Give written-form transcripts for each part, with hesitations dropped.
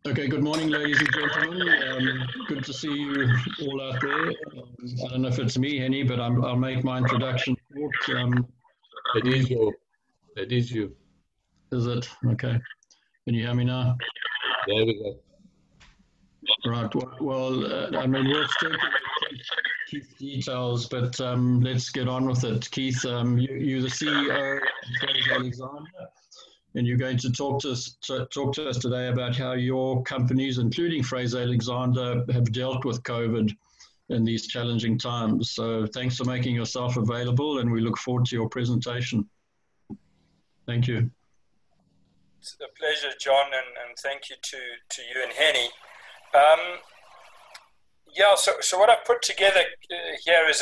Okay, good morning, ladies and gentlemen. Good to see you all out there. I don't know if it's me, Henny, but I'll make my introduction short. It is you. It is you. Is it? Okay. Can you hear me now? There we go. Right. Well, I mean, we'll still get Keith's details, but let's get on with it. Keith, you're the CEO of Fraser Alexander, and you're going to talk to us today about how your companies, including Fraser Alexander, have dealt with COVID in these challenging times. So thanks for making yourself available, and we look forward to your presentation. Thank you. It's a pleasure, John, and thank you to you and Henny. So what I've put together here is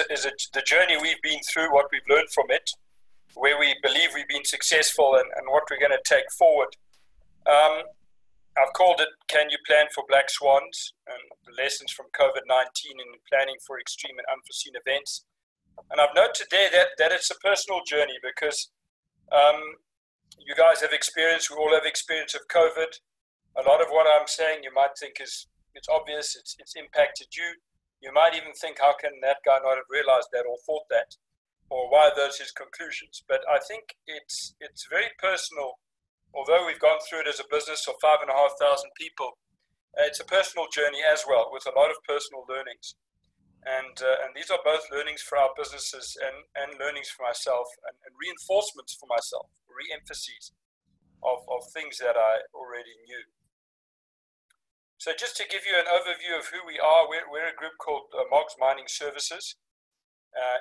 the journey we've been through, what we've learned from it, where we believe we've been successful, and what we're going to take forward. I've called it Can You Plan for Black Swans? And the lessons from COVID-19 in planning for extreme and unforeseen events. And I've noted there that it's a personal journey because you guys have experience, we all have experience of COVID. A lot of what I'm saying you might think it's obvious, it's impacted you. You might even think, how can that guy not have realized that or thought that? Or why are those his conclusions? But I think it's very personal. Although we've gone through it as a business of 5,500 people, it's a personal journey as well, with a lot of personal learnings. And these are both learnings for our businesses and learnings for myself and reinforcements for myself, re-emphases of things that I already knew. So just to give you an overview of who we are, we're a group called Mogs Mining Services,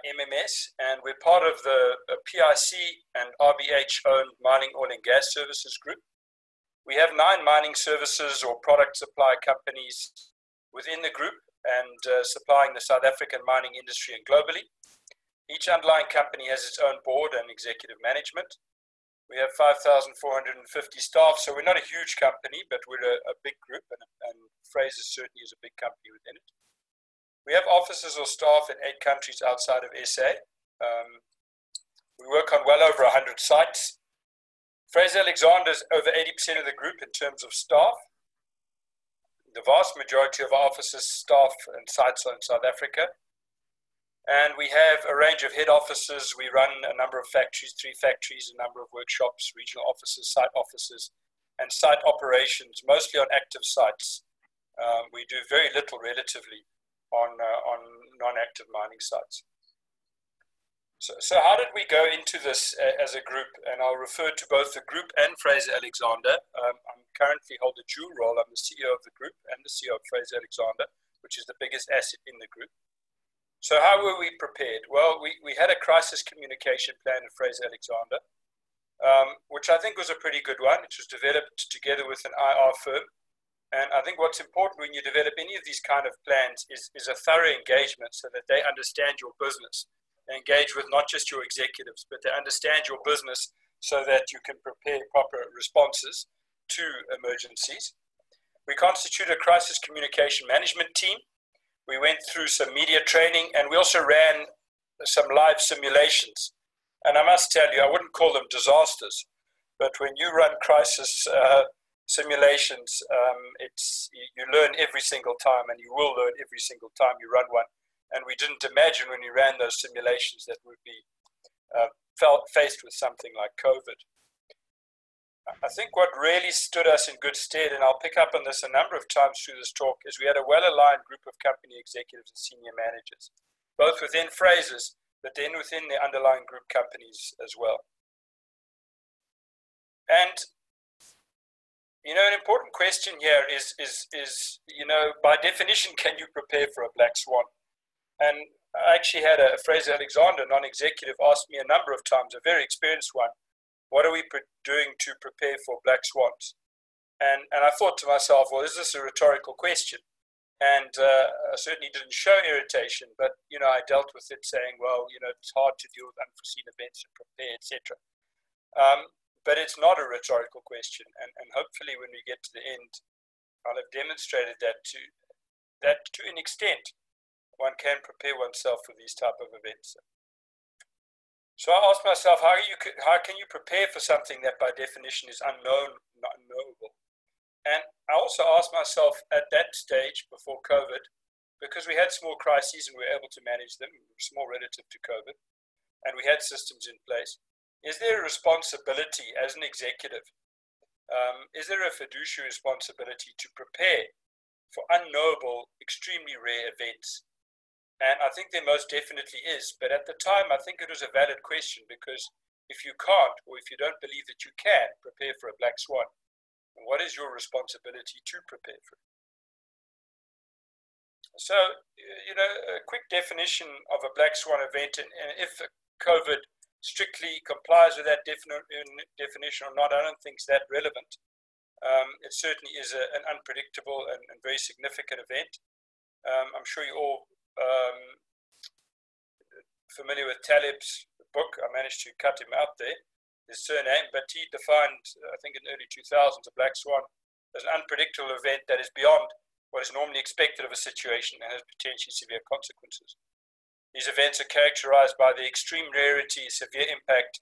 MMS, and we're part of the PIC and RBH-owned Mining Oil and Gas Services Group. We have 9 mining services or product supply companies within the group and supplying the South African mining industry and globally. Each underlying company has its own board and executive management. We have 5,450 staff, so we're not a huge company, but we're a big group, and Fraser certainly is a big company within it. We have offices or staff in 8 countries outside of SA. We work on well over 100 sites. Fraser Alexander is over 80% of the group in terms of staff. The vast majority of our offices, staff, and sites are in South Africa. And we have a range of head offices. We run a number of factories, 3 factories, a number of workshops, regional offices, and site operations, mostly on active sites. We do very little relatively on non-active mining sites. So how did we go into this as a group? And I'll refer to both the group and Fraser Alexander. I'm currently hold a dual role. I'm the CEO of the group and the CEO of Fraser Alexander, which is the biggest asset in the group. So how were we prepared? Well, we had a crisis communication plan at Fraser Alexander, which I think was a pretty good one. It was developed together with an IR firm. And I think what's important when you develop any of these kind of plans is a thorough engagement so that they understand your business. They engage with not just your executives, but they understand your business so that you can prepare proper responses to emergencies. We constitute a crisis communication management team. We went through some media training, and we also ran some live simulations. And I must tell you, I wouldn't call them disasters, but when you run crisis simulations, you learn every single time, and you will learn every single time you run one. And we didn't imagine when we ran those simulations that we'd be faced with something like COVID. I think what really stood us in good stead, and I'll pick up on this a number of times through this talk, is we had a well-aligned group of company executives and senior managers, both within Fraser's, but then within the underlying group companies as well. And, you know, an important question here is you know, by definition, can you prepare for a black swan? And I actually had a Fraser Alexander non-executive ask me a number of times, a very experienced one, what are we doing to prepare for black swans? And I thought to myself, well, is this a rhetorical question? And I certainly didn't show irritation, but, you know, I dealt with it saying, well, you know, it's hard to deal with unforeseen events and prepare, etc. But it's not a rhetorical question. And hopefully when we get to the end, I'll have demonstrated that to an extent, one can prepare oneself for these type of events. So I asked myself, how can you prepare for something that by definition is unknown, not knowable? And I also asked myself at that stage before COVID, because we had small crises and we were able to manage them, small relative to COVID, and we had systems in place, is there a responsibility as an executive? Is there a fiduciary responsibility to prepare for unknowable, extremely rare events? And I think there most definitely is. But at the time, I think it was a valid question, because if you can't, or if you don't believe that you can prepare for a black swan, what is your responsibility to prepare for it? So, a quick definition of a black swan event, and if COVID strictly complies with that definition or not, I don't think it's that relevant. It certainly is an unpredictable and very significant event. I'm sure you're all familiar with Taleb's book. I managed to cut him out there, his surname, but he defined, I think in the early 2000s, a black swan as an unpredictable event that is beyond what is normally expected of a situation and has potentially severe consequences. These events are characterized by the extreme rarity, severe impact,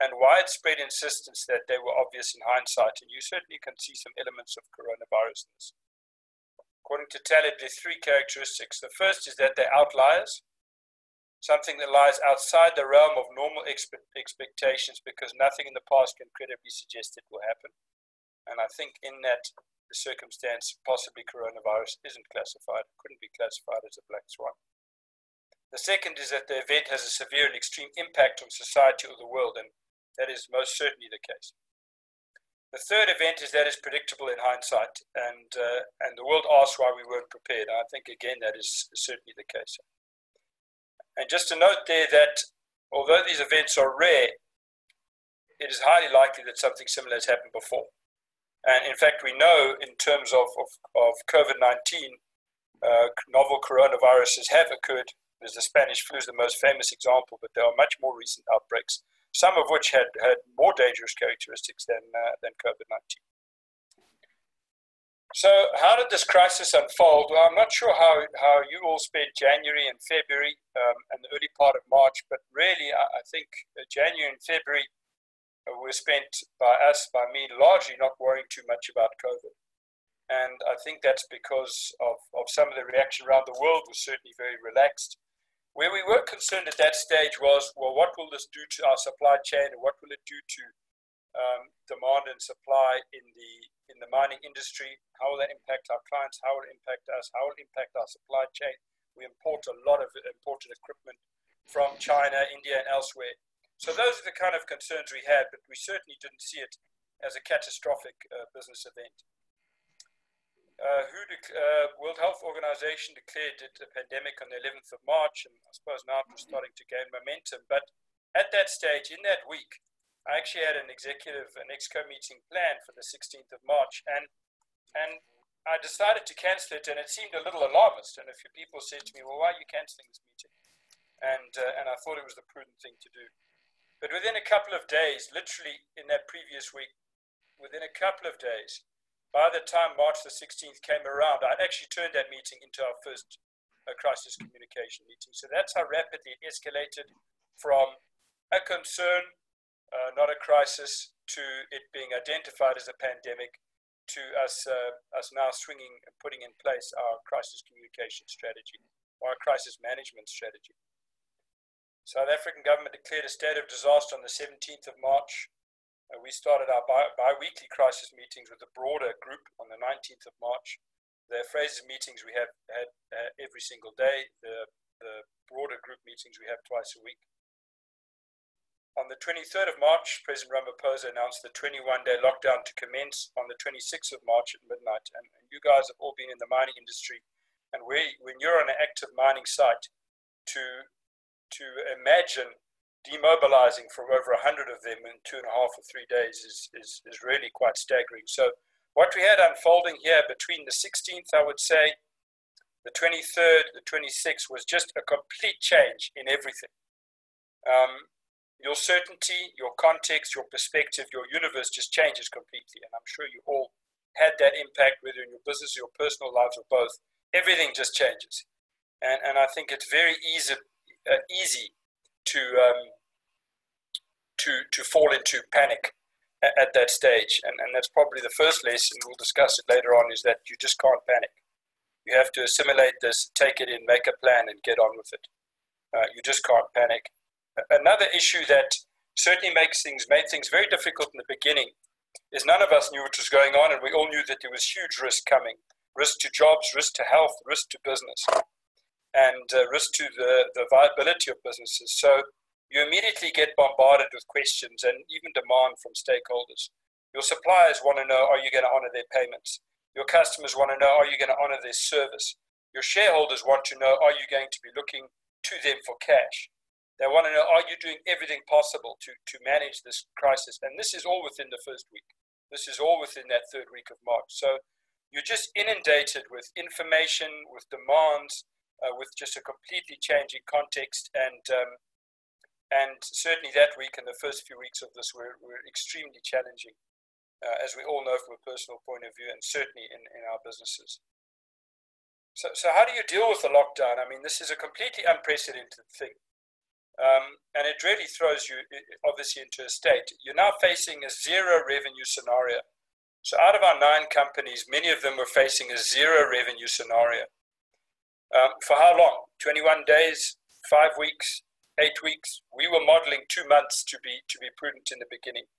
and widespread insistence that they were obvious in hindsight, and you certainly can see some elements of coronavirus in this. According to Taleb, there are three characteristics. The first is that they're outliers, something that lies outside the realm of normal expectations, because nothing in the past can credibly suggest it will happen. And I think in that circumstance, possibly coronavirus couldn't be classified as a black swan. The second is that the event has a severe and extreme impact on society or the world, and that is most certainly the case. The third event is that it's predictable in hindsight, and the world asks why we weren't prepared. I think, again, that is certainly the case. And just to note there that although these events are rare, it is highly likely that something similar has happened before. And in fact, we know in terms of COVID-19, novel coronaviruses have occurred. There's the Spanish flu is the most famous example, but there are much more recent outbreaks, some of which had more dangerous characteristics than COVID-19. So how did this crisis unfold? Well, I'm not sure how you all spent January and February and the early part of March, but really I think January and February were spent by me, largely not worrying too much about COVID. And I think that's because of some of the reaction around the world was certainly very relaxed. Where we were concerned at that stage was, well, what will this do to our supply chain, and what will it do to demand and supply in the mining industry? How will that impact our clients? How will it impact us? How will it impact our supply chain? We import a lot of imported equipment from China, India, and elsewhere. So those are the kind of concerns we had, but we certainly didn't see it as a catastrophic business event. World Health Organization declared it a pandemic on the 11th of March, and I suppose now it was starting to gain momentum. But at that stage, in that week, I actually had an exco meeting planned for the 16th of March, and I decided to cancel it, and it seemed a little alarmist. And a few people said to me, well, why are you canceling this meeting? And I thought it was the prudent thing to do. But within a couple of days, literally in that previous week, within a couple of days, by the time March the 16th came around, I'd actually turned that meeting into our first crisis communication meeting. So that's how rapidly it escalated from a concern, not a crisis, to it being identified as a pandemic, to us now swinging and putting in place our crisis communication strategy, or our crisis management strategy. South African government declared a state of disaster on the 17th of March. We started our bi-weekly crisis meetings with a broader group on the 19th of March. The phrases meetings we have had every single day. The broader group meetings we have twice a week. On the 23rd of March, President Ramaphosa announced the 21-day lockdown to commence on the 26th of March at midnight. And you guys have all been in the mining industry. And when you're on an active mining site, to imagine demobilizing from over 100 of them in 2.5 or 3 days is really quite staggering. So what we had unfolding here between the 16th, I would say, the 23rd, the 26th, was just a complete change in everything. Your certainty, your context, your perspective, your universe just changes completely. And I'm sure you all had that impact, whether in your business, your personal lives, or both. Everything just changes. And I think it's very easy to fall into panic at that stage. And that's probably the first lesson, we'll discuss it later on, is that you just can't panic. You have to assimilate this, take it in, make a plan, and get on with it. You just can't panic. Another issue that certainly made things very difficult in the beginning is none of us knew what was going on, and we all knew that there was huge risk coming. Risk to jobs, risk to health, risk to business, and risk to the viability of businesses. So you immediately get bombarded with questions and even demand from stakeholders. Your suppliers want to know, are you going to honor their payments? Your customers want to know, are you going to honor their service? Your shareholders want to know, are you going to be looking to them for cash? They want to know, are you doing everything possible to manage this crisis? And this is all within the first week. This is all within that third week of March. So you're just inundated with information, with demands, with just a completely changing context. And certainly that week and the first few weeks of this were extremely challenging, as we all know from a personal point of view, and certainly in our businesses. So how do you deal with the lockdown? I mean, this is a completely unprecedented thing. And it really throws you, obviously, into a state. You're now facing a zero revenue scenario. So out of our 9 companies, many of them were facing a zero revenue scenario. For how long? 21 days, 5 weeks, 8 weeks? We were modeling 2 months to be prudent in the beginning.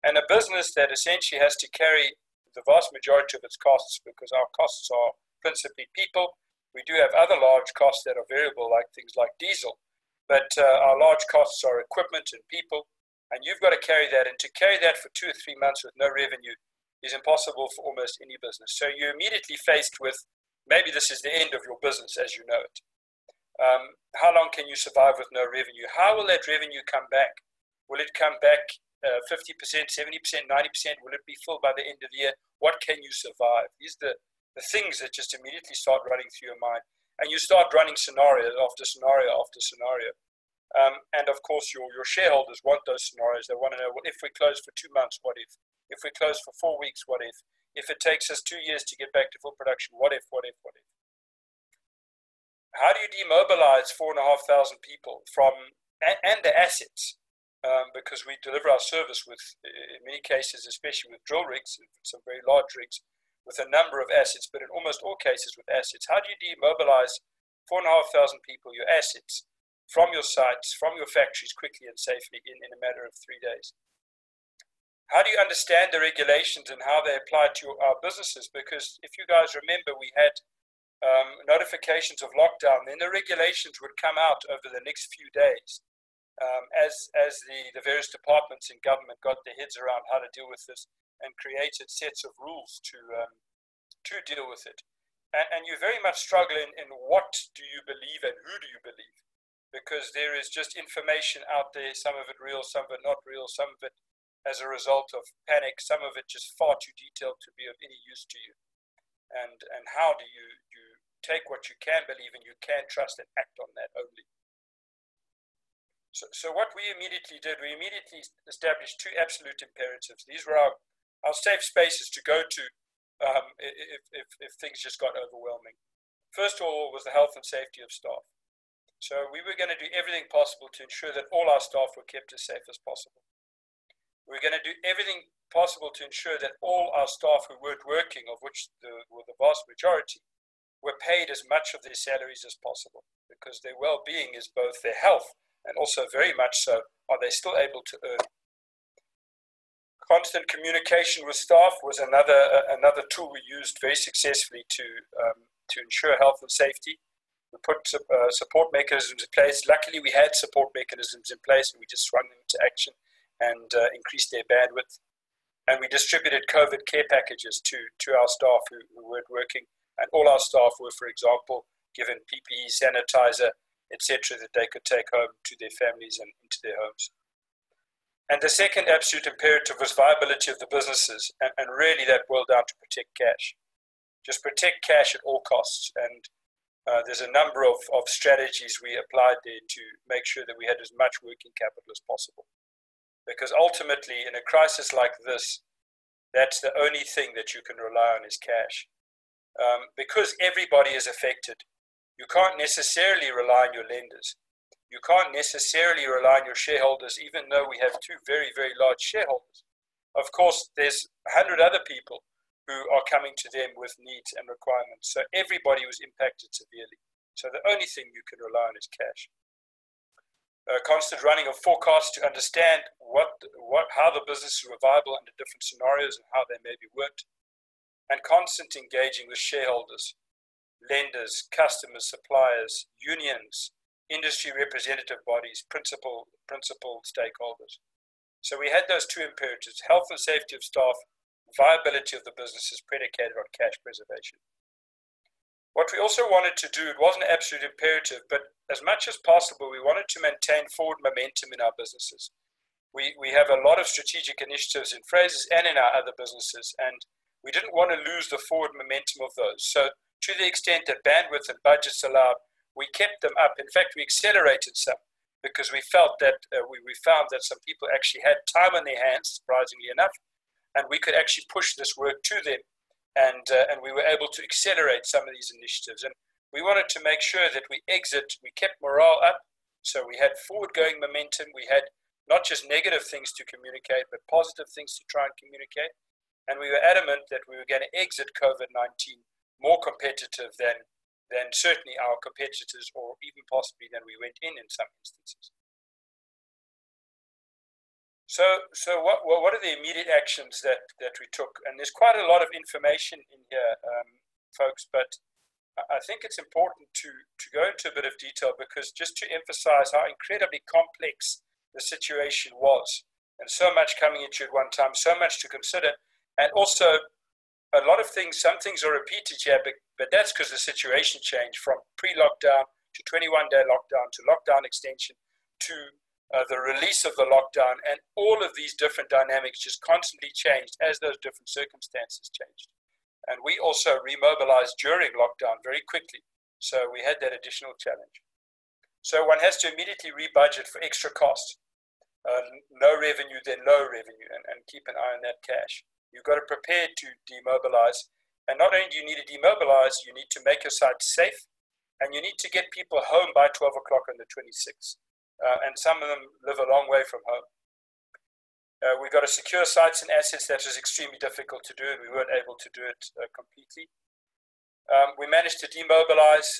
And a business that essentially has to carry the vast majority of its costs, because our costs are principally people. We do have other large costs that are variable, like things like diesel. But our large costs are equipment and people. And you've got to carry that. And to carry that for 2 or 3 months with no revenue is impossible for almost any business. So you're immediately faced with, maybe this is the end of your business as you know it. How long can you survive with no revenue? How will that revenue come back? Will it come back 50%, 70%, 90%? Will it be full by the end of the year? What can you survive? These are the things that just immediately start running through your mind. And you start running scenario after scenario after scenario. And of course, your shareholders want those scenarios. They want to know, well, if we close for 2 months, what if? If we close for 4 weeks, what if? If it takes us 2 years to get back to full production, what if, what if, what if? How do you demobilize 4,500 people and the assets? Because we deliver our service with, in many cases, especially with drill rigs, some very large rigs, with a number of assets, but in almost all cases with assets. How do you demobilize 4,500 people, your assets, from your sites, from your factories quickly and safely in a matter of 3 days? How do you understand the regulations and how they apply to our businesses? Because if you guys remember, we had notifications of lockdown, then the regulations would come out over the next few days as the various departments in government got their heads around how to deal with this and created sets of rules to deal with it. And you very much struggle in what do you believe and who do you believe? Because there is just information out there, some of it real, some of it not real, some of it as a result of panic, some of it just far too detailed to be of any use to you. And how do you take what you can believe and you can trust and act on that only? So what we immediately did, we immediately established 2 absolute imperatives. These were our safe spaces to go to if things just got overwhelming. First of all was the health and safety of staff. So we were going to do everything possible to ensure that all our staff were kept as safe as possible. We were going to do everything possible to ensure that all our staff who weren't working, of which were the vast majority, were paid as much of their salaries as possible, because their well-being is both their health and also very much so, are they still able to earn? Constant communication with staff was another tool we used very successfully to ensure health and safety. We put support mechanisms in place. Luckily, we had support mechanisms in place, and we just swung them into action and increased their bandwidth. And we distributed COVID care packages to our staff who weren't working. And all our staff were, for example, given PPE, sanitizer, etc., that they could take home to their families and into their homes. And the second absolute imperative was viability of the businesses. And really that boiled down to protect cash. Just protect cash at all costs. And there's a number of strategies we applied there to make sure that we had as much working capital as possible. Because ultimately, in a crisis like this, that's the only thing that you can rely on is cash. Because everybody is affected, you can't necessarily rely on your lenders. You can't necessarily rely on your shareholders, even though we have 2 very, very large shareholders. of course, there's 100 other people who are coming to them with needs and requirements. So everybody was impacted severely. So the only thing you can rely on is cash. Constant running of forecasts to understand how the businesses were viable under different scenarios and how they may be worked, and constant engaging with shareholders, lenders, customers, suppliers, unions, industry representative bodies, principal stakeholders. So we had those two imperatives: health and safety of staff, viability of the businesses predicated on cash preservation. What we also wanted to do, it wasn't an absolute imperative, but as much as possible, we wanted to maintain forward momentum in our businesses. We have a lot of strategic initiatives in Fraser's and in our other businesses, and we didn't want to lose the forward momentum of those. So to the extent that bandwidth and budgets allowed, we kept them up. In fact, we accelerated some because we felt that we found that some people actually had time on their hands, surprisingly enough, and we could actually push this work to them. And we were able to accelerate some of these initiatives. And we wanted to make sure that we kept morale up. So we had forward-going momentum. We had not just negative things to communicate, but positive things to try and communicate. And we were adamant that we were going to exit COVID-19 more competitive than certainly our competitors, or even possibly than we went in some instances. So what are the immediate actions that we took? And there's quite a lot of information in here, folks, but I think it's important to go into a bit of detail, because just to emphasize how incredibly complex the situation was, and so much coming at you at one time, so much to consider, and also a lot of things, some things are repeated here, but that's because the situation changed from pre-lockdown to 21-day lockdown to lockdown extension to the release of the lockdown, and all of these different dynamics just constantly changed as those different circumstances changed. And we also remobilized during lockdown very quickly, so we had that additional challenge. So one has to immediately rebudget for extra costs. No revenue, then low revenue, and keep an eye on that cash. You've got to prepare to demobilize, and not only do you need to demobilize, you need to make your site safe, and you need to get people home by 12 o'clock on the 26th. And some of them live a long way from home. We've got to secure sites and assets. That was extremely difficult to do, and we weren't able to do it completely. We managed to demobilize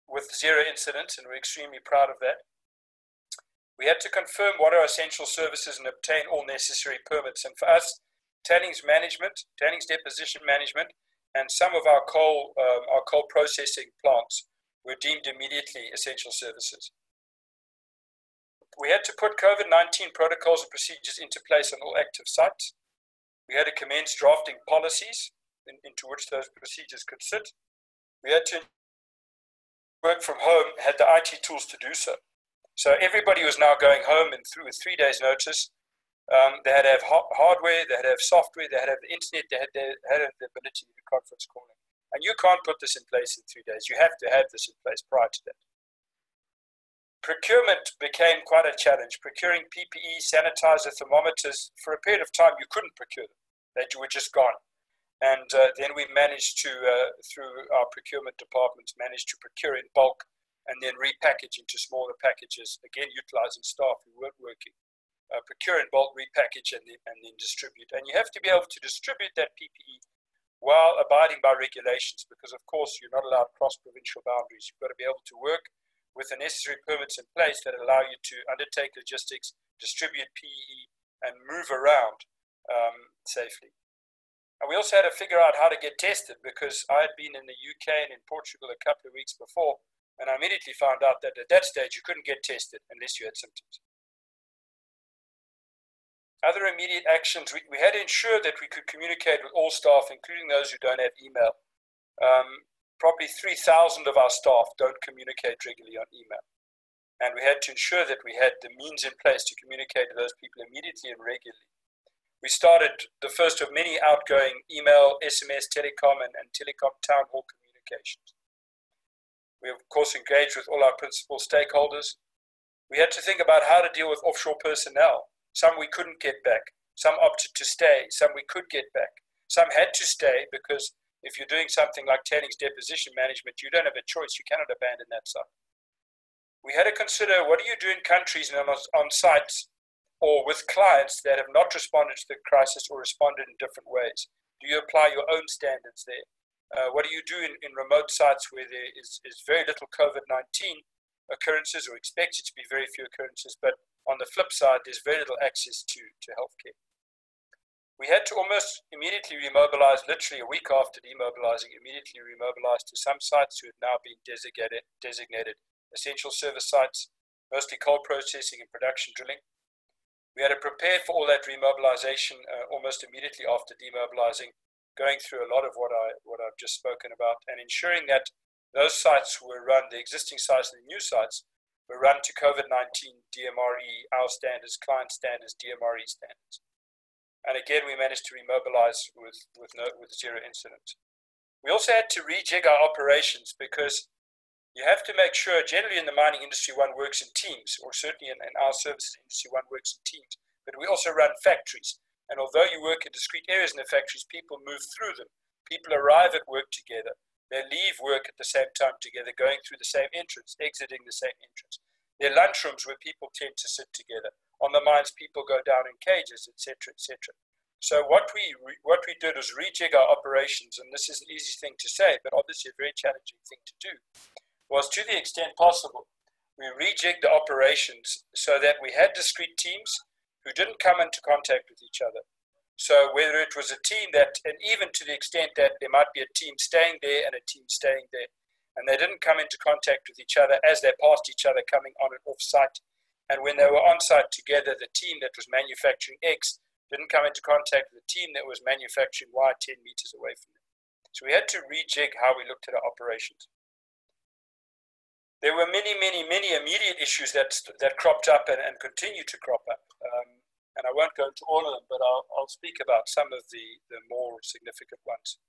with 0 incidents, and we're extremely proud of that. We had to confirm what are essential services and obtain all necessary permits. And for us, tailings management, tailings deposition management, and some of our coal processing plants were deemed immediately essential services. We had to put COVID-19 protocols and procedures into place on all active sites. We had to commence drafting policies into which those procedures could sit. We had to work from home, had the IT tools to do so. So everybody was now going home and through with 3 days' notice. They had to have hardware, they had to have software, they had to have the internet, they had the ability to do conference calling. And you can't put this in place in 3 days. You have to have this in place prior to that. Procurement became quite a challenge. Procuring PPE, sanitizer, thermometers, for a period of time you couldn't procure them. They were just gone. And then we managed to, through our procurement departments, managed to procure in bulk and then repackage into smaller packages, again utilizing staff who weren't working. Procure in bulk, repackage, and then distribute. And you have to be able to distribute that PPE while abiding by regulations, because of course you're not allowed cross-provincial boundaries. You've got to be able to work with the necessary permits in place that allow you to undertake logistics, distribute PPE, and move around safely. And we also had to figure out how to get tested, because I had been in the UK and in Portugal a couple of weeks before, and I immediately found out that at that stage you couldn't get tested unless you had symptoms. Other immediate actions, we had to ensure that we could communicate with all staff, including those who don't have email. Probably 3,000 of our staff don't communicate regularly on email. And we had to ensure that we had the means in place to communicate to those people immediately and regularly. We started the first of many outgoing email, SMS, telecom, and telecom town hall communications. We, of course, engaged with all our principal stakeholders. We had to think about how to deal with offshore personnel. Some we couldn't get back. Some opted to stay. Some we could get back. Some had to stay because if you're doing something like tailings deposition management, you don't have a choice. You cannot abandon that site. We had to consider, what do you do in countries and on sites or with clients that have not responded to the crisis or responded in different ways? Do you apply your own standards there? What do you do in remote sites where there is very little COVID-19 occurrences, or expected to be very few occurrences, but on the flip side, there's very little access to healthcare? We had to almost immediately remobilize, literally a week after demobilizing, immediately remobilize to some sites who had now been designated essential service sites, mostly coal processing and production drilling. We had to prepare for all that remobilization almost immediately after demobilizing, going through a lot of what I've just spoken about, and ensuring that those sites were run, the existing sites and the new sites, were run to COVID-19 DMRE, our standards, client standards, DMRE standards. And again, we managed to remobilize with zero incidents. We also had to rejig our operations, because you have to make sure, generally in the mining industry, one works in teams, or certainly in our services industry, one works in teams. But we also run factories. And although you work in discrete areas in the factories, people move through them. People arrive at work together. They leave work at the same time together, going through the same entrance, exiting the same entrance. There are lunchrooms where people tend to sit together. On the mines, people go down in cages, etc., etc. So what we did was rejig our operations, and this is an easy thing to say, but obviously a very challenging thing to do, was to the extent possible, we rejigged the operations so that we had discrete teams who didn't come into contact with each other. So whether it was a team that, and even to the extent that there might be a team staying there and a team staying there, and they didn't come into contact with each other as they passed each other coming on and off site. And when they were on site together, the team that was manufacturing X didn't come into contact with the team that was manufacturing Y 10 meters away from them. So we had to rejig how we looked at our operations. There were many immediate issues that cropped up and continue to crop up. And I won't go into all of them, but I'll speak about some of the more significant ones.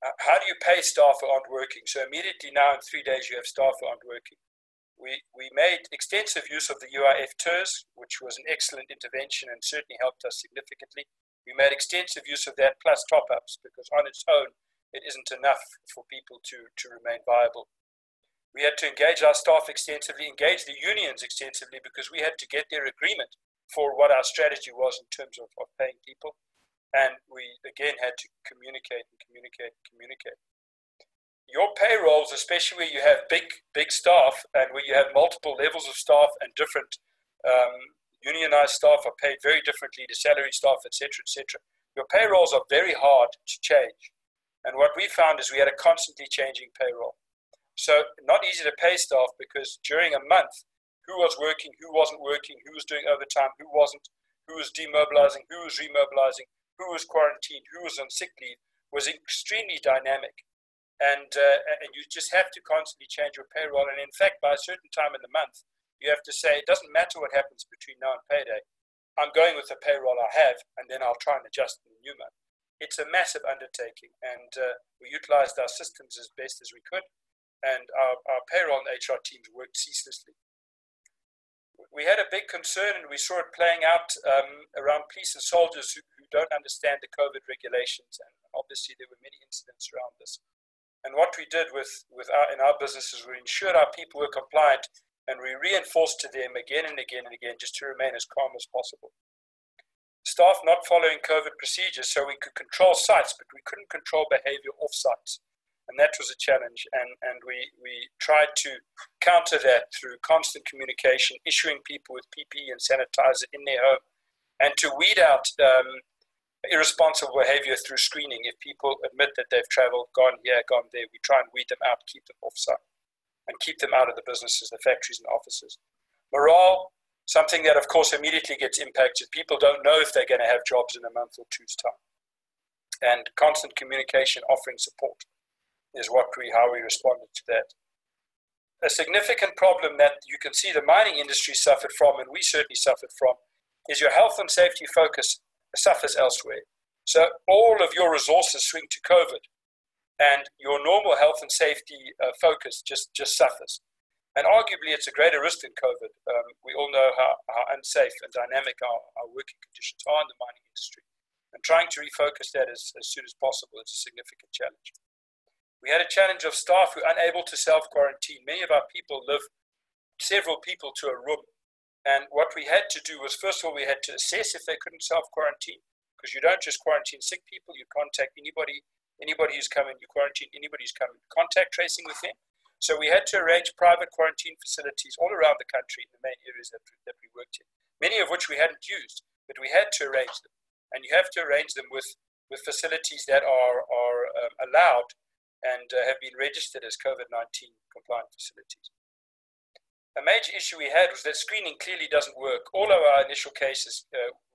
How do you pay staff who aren't working? So immediately now in 3 days, you have staff who aren't working. We made extensive use of the UIF TERS, which was an excellent intervention and certainly helped us significantly. We made extensive use of that plus top-ups, because on its own, it isn't enough for people to remain viable. We had to engage our staff extensively, engage the unions extensively, because we had to get their agreement for what our strategy was in terms of paying people. And we, again, had to communicate. Your payrolls, especially where you have big staff and where you have multiple levels of staff and different unionized staff are paid very differently to salary staff, etc., etc. Your payrolls are very hard to change. And what we found is we had a constantly changing payroll. So not easy to pay staff, because during a month, who was working, who wasn't working, who was doing overtime, who wasn't, who was demobilizing, who was remobilizing, who was quarantined, who was on sick leave, was extremely dynamic. And you just have to constantly change your payroll. And in fact, by a certain time in the month, you have to say, it doesn't matter what happens between now and payday. I'm going with the payroll I have, and then I'll try and adjust in the new month. It's a massive undertaking, and we utilized our systems as best as we could, and our payroll and HR teams worked ceaselessly. We had a big concern, and we saw it playing out around police and soldiers who don't understand the COVID regulations, and obviously there were many incidents around this. And what we did in our businesses, we ensured our people were compliant, and we reinforced to them again and again and again, just to remain as calm as possible. Staff not following COVID procedures, so we could control sites, but we couldn't control behavior off sites. And that was a challenge. And we tried to counter that through constant communication, issuing people with PPE and sanitizer in their home, and to weed out irresponsible behavior through screening. If people admit that they've traveled, gone here, gone there, we try and weed them out, keep them off-site, and keep them out of the businesses, the factories and offices. Morale, something that of course immediately gets impacted. People don't know if they're going to have jobs in a month or two's time. And constant communication, offering support is how we responded to that. A significant problem that you can see the mining industry suffered from, and we certainly suffered from, is your health and safety focus suffers elsewhere. So all of your resources swing to COVID, and your normal health and safety focus just suffers. And arguably, it's a greater risk than COVID. We all know how unsafe and dynamic our working conditions are in the mining industry. And trying to refocus that as soon as possible is a significant challenge. We had a challenge of staff who are unable to self-quarantine. Many of our people live several people to a room, And what we had to do was, first of all, we had to assess if they couldn't self-quarantine, because you don't just quarantine sick people, you contact anybody who's coming, you quarantine anybody who's coming, contact tracing with them. So we had to arrange private quarantine facilities all around the country in the main areas that we worked in, many of which we hadn't used, but we had to arrange them. And you have to arrange them with facilities that are allowed and have been registered as COVID-19 compliant facilities. A major issue we had was that screening clearly doesn't work. All of our initial cases,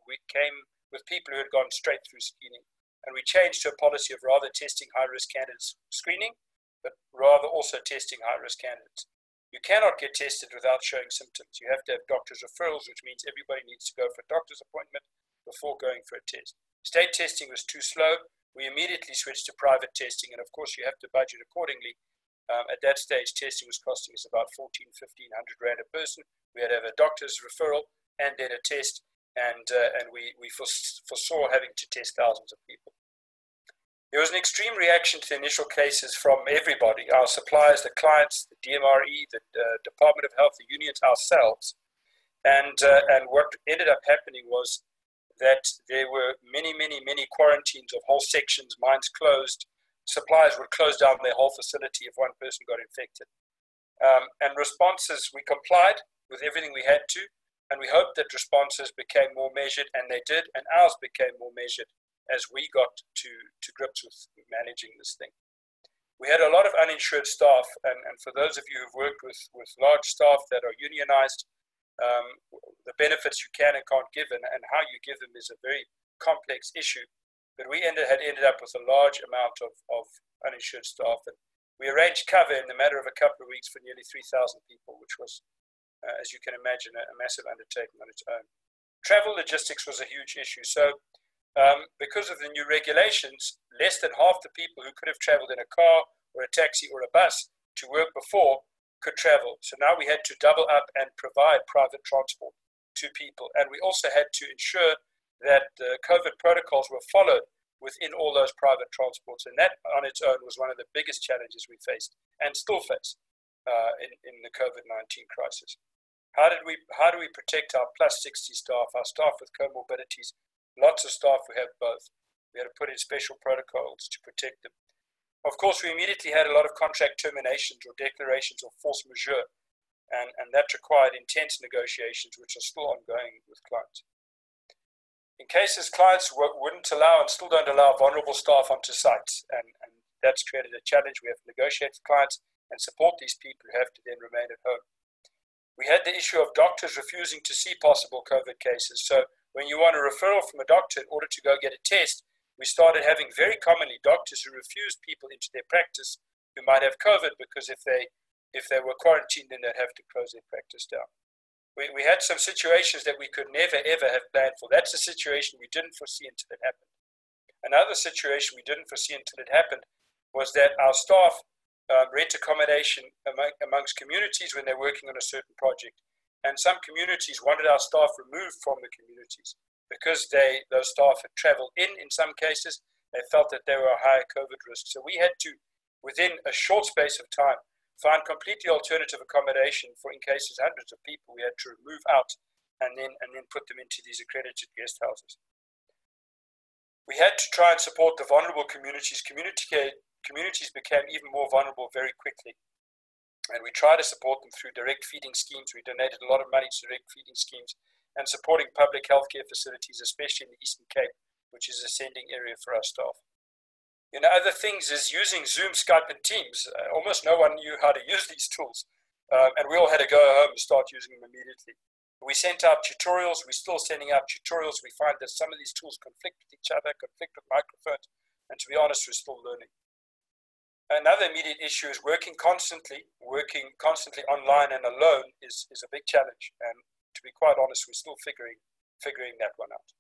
we came with people who had gone straight through screening, and we changed to a policy of rather testing high-risk candidates screening, but rather also testing high-risk candidates. You cannot get tested without showing symptoms. You have to have doctor's referrals, which means everybody needs to go for a doctor's appointment before going for a test. State testing was too slow. We immediately switched to private testing, and of course you have to budget accordingly. At that stage, testing was costing us about 1,500 Rand a person. We had to have a doctor's referral and then a test, and we foresaw having to test thousands of people. There was an extreme reaction to the initial cases from everybody, our suppliers, the clients, the DMRE, the Department of Health, the unions, ourselves. And what ended up happening was that there were many quarantines of whole sections, mines closed. Suppliers would close down their whole facility if one person got infected. And responses, we complied with everything we had to, and we hoped that responses became more measured, and they did, and ours became more measured as we got to grips with managing this thing. We had a lot of uninsured staff, and for those of you who've worked with large staff that are unionized, the benefits you can and can't give and how you give them is a very complex issue. But we had ended up with a large amount of uninsured staff, and we arranged cover in the matter of a couple of weeks for nearly 3,000 people, which was, as you can imagine, a massive undertaking on its own. Travel logistics was a huge issue. So because of the new regulations, less than half the people who could have traveled in a car or a taxi or a bus to work before could travel. So now we had to double up and provide private transport to people. And we also had to ensure that the COVID protocols were followed within all those private transports. And that on its own was one of the biggest challenges we faced and still face in the COVID-19 crisis. How do we protect our plus 60 staff, our staff with comorbidities? Lots of staff who have both. We had to put in special protocols to protect them. Of course, we immediately had a lot of contract terminations or declarations of force majeure, and that required intense negotiations, which are still ongoing with clients. In cases clients wouldn't allow and still don't allow vulnerable staff onto sites, and that's created a challenge. We have to negotiate with clients and support these people who have to then remain at home. We had the issue of doctors refusing to see possible COVID cases. So when you want a referral from a doctor in order to go get a test, we started having very commonly doctors who refused people into their practice who might have COVID, because if they were quarantined, then they'd have to close their practice down. We had some situations that we could never, ever have planned for. That's a situation we didn't foresee until it happened. Another situation we didn't foresee until it happened was that our staff rent accommodation amongst communities when they're working on a certain project. And some communities wanted our staff removed from the communities because those staff had traveled in some cases. They felt that they were a higher COVID risk. So we had to, within a short space of time, find completely alternative accommodation for, in cases, hundreds of people we had to remove out and then put them into these accredited guest houses. We had to try and support the vulnerable communities. Communities became even more vulnerable very quickly. And we tried to support them through direct feeding schemes. We donated a lot of money to direct feeding schemes and supporting public healthcare facilities, especially in the Eastern Cape, which is a sending area for our staff. Other things is using Zoom, Skype, and Teams. Almost no one knew how to use these tools. And we all had to go home and start using them immediately. We sent out tutorials. We're still sending out tutorials. We find that some of these tools conflict with each other, conflict with microphones. And to be honest, we're still learning. Another immediate issue is working constantly online and alone is a big challenge. And to be quite honest, we're still figuring that one out.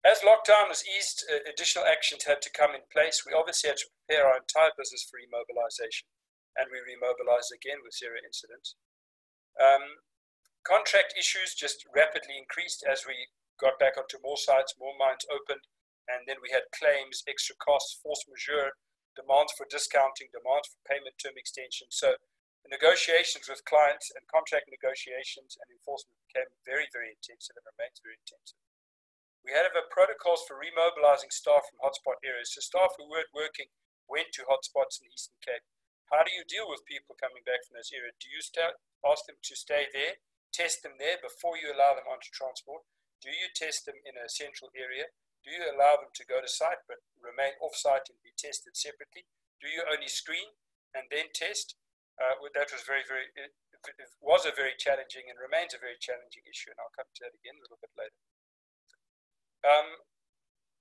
As lockdown was eased, additional actions had to come in place. We obviously had to prepare our entire business for remobilization, and we remobilized again with 0 incidents. Contract issues just rapidly increased as we got back onto more sites, more mines opened, and then we had claims, extra costs, force majeure, demands for discounting, demands for payment term extension. So negotiations with clients and contract negotiations and enforcement became very, very intensive and remains very intensive. We had protocols for remobilizing staff from hotspot areas. So staff who weren't working went to hotspots in the Eastern Cape. How do you deal with people coming back from those areas? Do you ask them to stay there, test them there before you allow them onto transport? Do you test them in a central area? Do you allow them to go to site but remain off-site and be tested separately? Do you only screen and then test? That was it was a very challenging and remains a very challenging issue, and I'll come to that again a little bit later.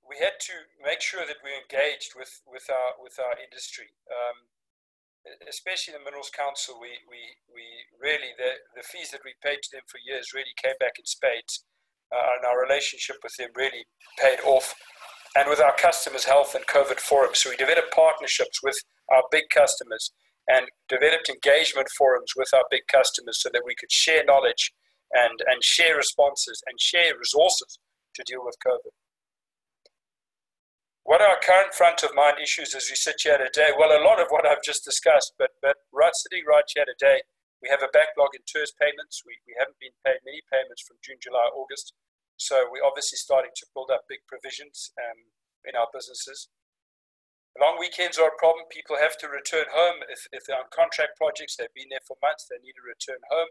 We had to make sure that we engaged with our industry, especially the Minerals Council. We really the fees that we paid to them for years really came back in spades, and our relationship with them really paid off. And with our customers' health and COVID forums, so we developed partnerships with our big customers and developed engagement forums with our big customers so that we could share knowledge and share responses and share resources to deal with COVID. What are our current front of mind issues as we sit here today? Well, a lot of what I've just discussed, but sitting right here today, we have a backlog in TERS payments. We haven't been paid many payments from June, July, August. So we're obviously starting to build up big provisions in our businesses. Long weekends are a problem. People have to return home. If they're on contract projects, they've been there for months, they need to return home.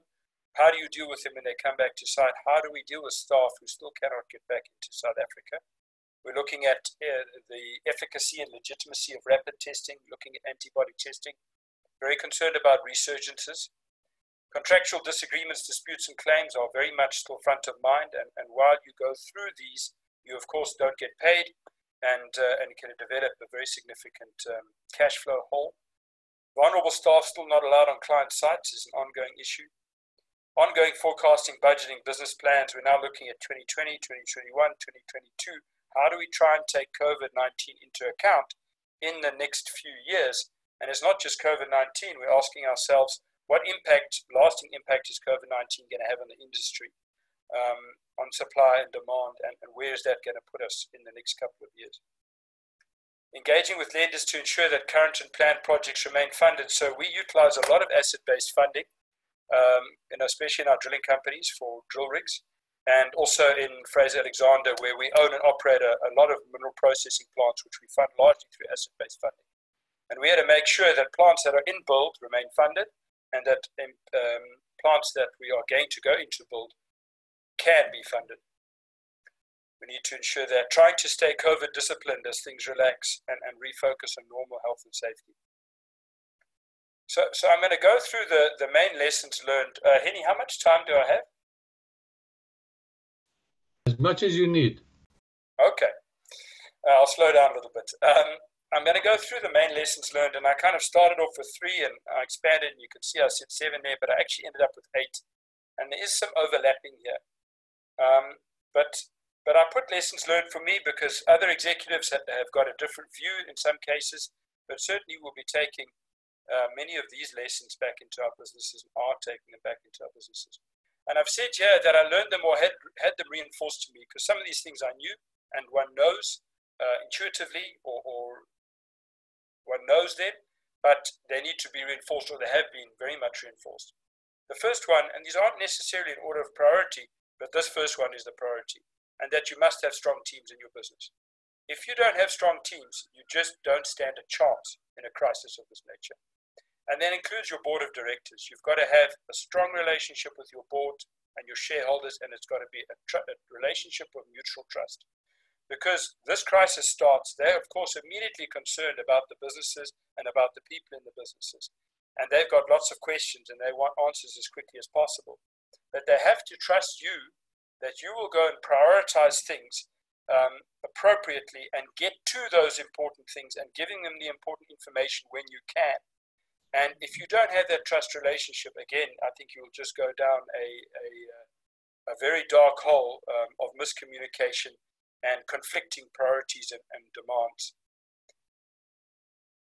How do you deal with them when they come back to site? How do we deal with staff who still cannot get back into South Africa? We're looking at the efficacy and legitimacy of rapid testing, looking at antibody testing. Very concerned about resurgences. Contractual disagreements, disputes, and claims are very much still front of mind. And while you go through these, you of course don't get paid and can develop a very significant cash flow hole. Vulnerable staff still not allowed on client sites is an ongoing issue. Ongoing forecasting, budgeting, business plans. We're now looking at 2020, 2021, 2022. How do we try and take COVID-19 into account in the next few years? And it's not just COVID-19. We're asking ourselves, what impact, lasting impact, is COVID-19 going to have on the industry, on supply and demand, and where is that going to put us in the next couple of years? Engaging with lenders to ensure that current and planned projects remain funded. So we utilize a lot of asset-based funding, especially in our drilling companies for drill rigs, and also in Fraser Alexander, where we own and operate a lot of mineral processing plants, which we fund largely through asset-based funding. And we had to make sure that plants that are in build remain funded, and that plants that we are going to go into build can be funded. We need to ensure that trying to stay COVID disciplined as things relax and refocus on normal health and safety. So I'm going to go through the main lessons learned. Henny, how much time do I have? As much as you need. Okay. I'll slow down a little bit. I'm going to go through the main lessons learned, and I kind of started off with 3 and I expanded, and you can see I said 7 there, but I actually ended up with 8. And there is some overlapping here. But I put lessons learned for me because other executives have got a different view in some cases, but certainly we'll be taking many of these lessons back into our businesses and are taking them back into our businesses. And I've said here that I learned them or had them reinforced to me because some of these things I knew and one knows intuitively or one knows them, but they need to be reinforced, or they have been very much reinforced. The first one, and these aren't necessarily in order of priority, but this first one is the priority, and that you must have strong teams in your business. If you don't have strong teams, you just don't stand a chance in a crisis of this nature. And that includes your board of directors. You've got to have a strong relationship with your board and your shareholders, and it's got to be a relationship of mutual trust. Because this crisis starts, they're of course immediately concerned about the businesses and about the people in the businesses. And they've got lots of questions and they want answers as quickly as possible. But they have to trust you that you will go and prioritize things appropriately and get to those important things and giving them the important information when you can. And if you don't have that trust relationship, again, I think you will just go down a very dark hole of miscommunication and conflicting priorities and demands.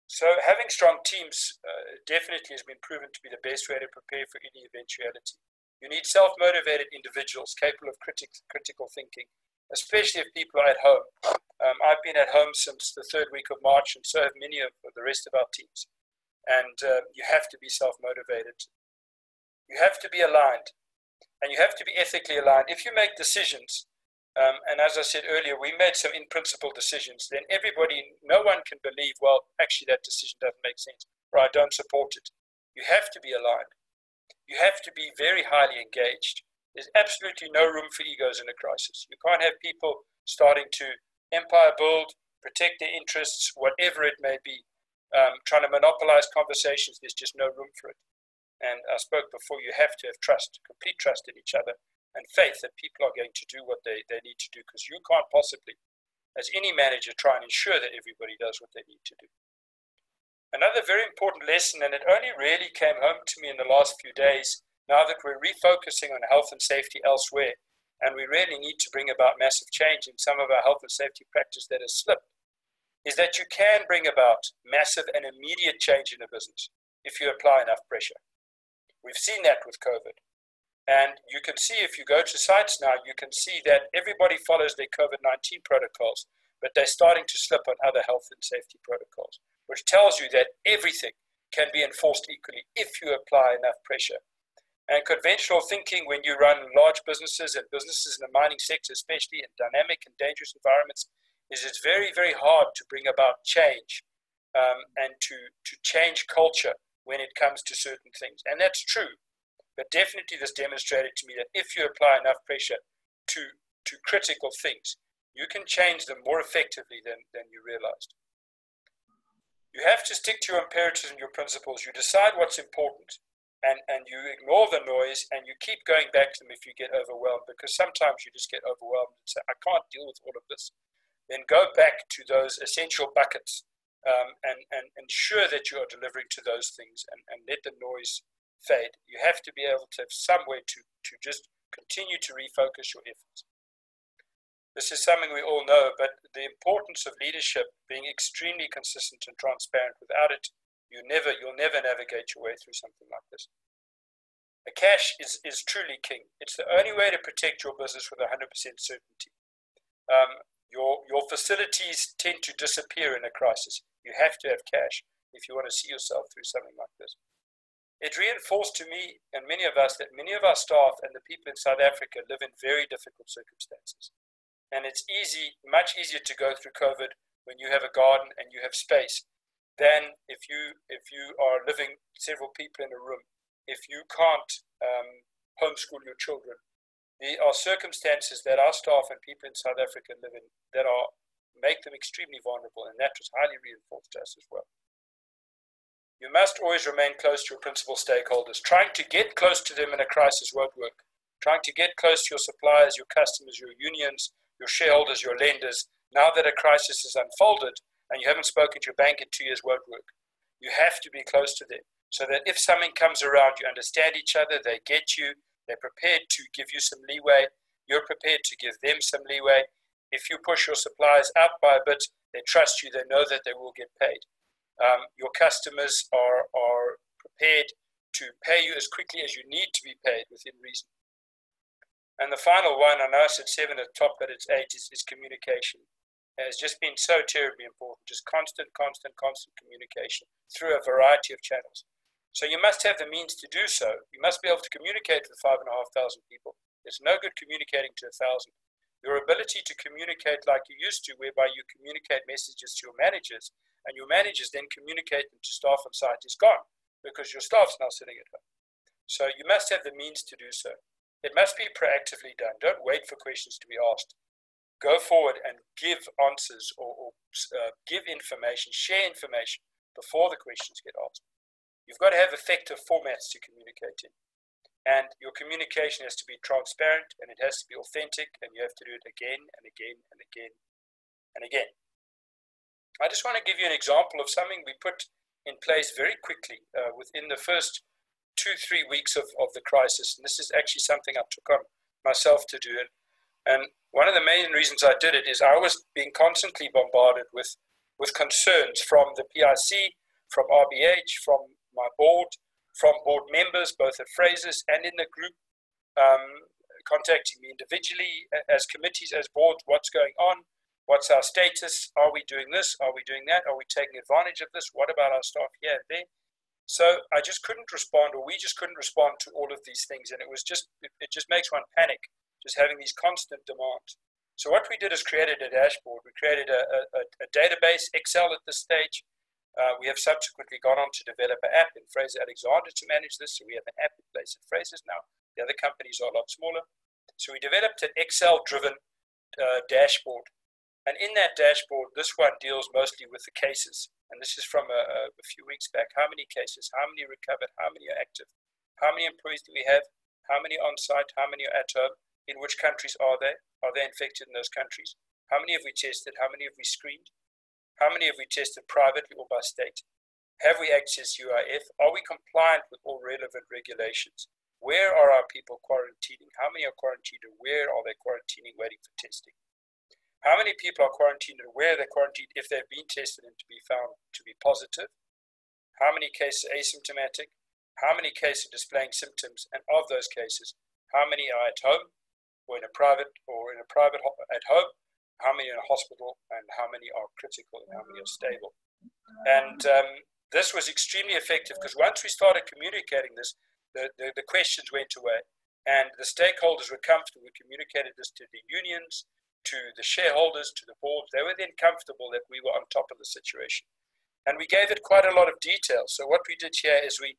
So having strong teams definitely has been proven to be the best way to prepare for any eventuality. You need self-motivated individuals capable of critical thinking, especially if people are at home. I've been at home since the 3rd week of March, and so have many of the rest of our teams. and you have to be self-motivated. You have to be aligned, and you have to be ethically aligned. If you make decisions, and as I said earlier, we made some in-principle decisions, then no one can believe, well, actually that decision doesn't make sense, or I don't support it. You have to be aligned. You have to be very highly engaged. There's absolutely no room for egos in a crisis. You can't have people starting to empire build, protect their interests, whatever it may be, trying to monopolize conversations. There's just no room for it. And I spoke before, you have to have trust, complete trust in each other, and faith that people are going to do what they need to do, because you can't possibly, as any manager, try and ensure that everybody does what they need to do. Another very important lesson, and it only really came home to me in the last few days, now that we're refocusing on health and safety elsewhere, and we really need to bring about massive change in some of our health and safety practice that has slipped, is that you can bring about massive and immediate change in a business if you apply enough pressure. We've seen that with COVID. And you can see, if you go to sites now, you can see that everybody follows their COVID-19 protocols, but they're starting to slip on other health and safety protocols, which tells you that everything can be enforced equally if you apply enough pressure. And conventional thinking, when you run large businesses and businesses in the mining sector, especially in dynamic and dangerous environments, is it's very, very hard to bring about change and to change culture when it comes to certain things. And that's true. But definitely this demonstrated to me that if you apply enough pressure to critical things, you can change them more effectively than you realized. You have to stick to your imperatives and your principles. You decide what's important, and you ignore the noise, and you keep going back to them if you get overwhelmed, because sometimes you just get overwhelmed and say, I can't deal with all of this. Then go back to those essential buckets and ensure that you are delivering to those things, and let the noise fade. You have to be able to have some way to just continue to refocus your efforts. This is something we all know, but the importance of leadership being extremely consistent and transparent. Without it, you'll never navigate your way through something like this. The cash is truly king. It's the only way to protect your business with 100% certainty. Your facilities tend to disappear in a crisis. You have to have cash if you want to see yourself through something like this. It reinforced to me and many of us that many of our staff and the people in South Africa live in very difficult circumstances. And it's much easier to go through COVID when you have a garden and you have space than if you are living several people in a room. If you can't homeschool your children, there are circumstances that our staff and people in South Africa live in that make them extremely vulnerable, and that was highly reinforced to us as well. You must always remain close to your principal stakeholders. Trying to get close to them in a crisis won't work. Trying to get close to your suppliers, your customers, your unions, your shareholders, your lenders, now that a crisis has unfolded and you haven't spoken to your bank in 2 years, won't work. You have to be close to them so that if something comes around, you understand each other, they get you, they're prepared to give you some leeway, you're prepared to give them some leeway. If you push your suppliers out by a bit, they trust you, they know that they will get paid. Your customers are prepared to pay you as quickly as you need to be paid within reason. And the final one, I know I said 7 at the top, but it's 8, is communication. It has just been so terribly important, just constant communication through a variety of channels. So you must have the means to do so. You must be able to communicate with 5,500 people. It's no good communicating to 1,000. Your ability to communicate like you used to, whereby you communicate messages to your managers, and your managers then communicate them to staff on site, is gone, because your staff's now sitting at home. So you must have the means to do so. It must be proactively done. Don't wait for questions to be asked. Go forward and give answers or give information, share information before the questions get asked. You've got to have effective formats to communicate in. And your communication has to be transparent, and it has to be authentic, and you have to do it again and again and again and again. I just want to give you an example of something we put in place very quickly within the first 2-3 weeks of the crisis. And this is actually something I took on myself to do. And one of the main reasons I did it is I was being constantly bombarded with concerns from the PIC, from RBH, from my board, from board members, both at Fraser's and in the group, contacting me individually as committees, as boards, what's going on, what's our status, are we doing this, are we doing that, are we taking advantage of this, what about our staff here and there? So I just couldn't respond, or we just couldn't respond to all of these things. And it just makes one panic, just having these constant demands. So what we did is created a dashboard. We created a database, Excel at this stage. We have subsequently gone on to develop an app in Fraser Alexander to manage this. So we have an app in place at Fraser's now. The other companies are a lot smaller. So we developed an Excel-driven dashboard. And in that dashboard, this one deals mostly with the cases. And this is from a few weeks back. How many cases? How many recovered? How many are active? How many employees do we have? How many on site? How many are at home? In which countries are they? Are they infected in those countries? How many have we tested? How many have we screened? How many have we tested privately or by state? Have we accessed UIF? Are we compliant with all relevant regulations? Where are our people quarantining? How many are quarantined and where are they quarantining waiting for testing? How many people are quarantined and where they're quarantined if they've been tested and to be found to be positive? How many cases are asymptomatic? How many cases are displaying symptoms? And of those cases, how many are at home or in a private at home? How many are in a hospital, and how many are critical, and how many are stable? And this was extremely effective because once we started communicating this, the questions went away, and the stakeholders were comfortable. We communicated this to the unions, to the shareholders, to the board. They were then comfortable that we were on top of the situation. And we gave it quite a lot of detail. So what we did here is we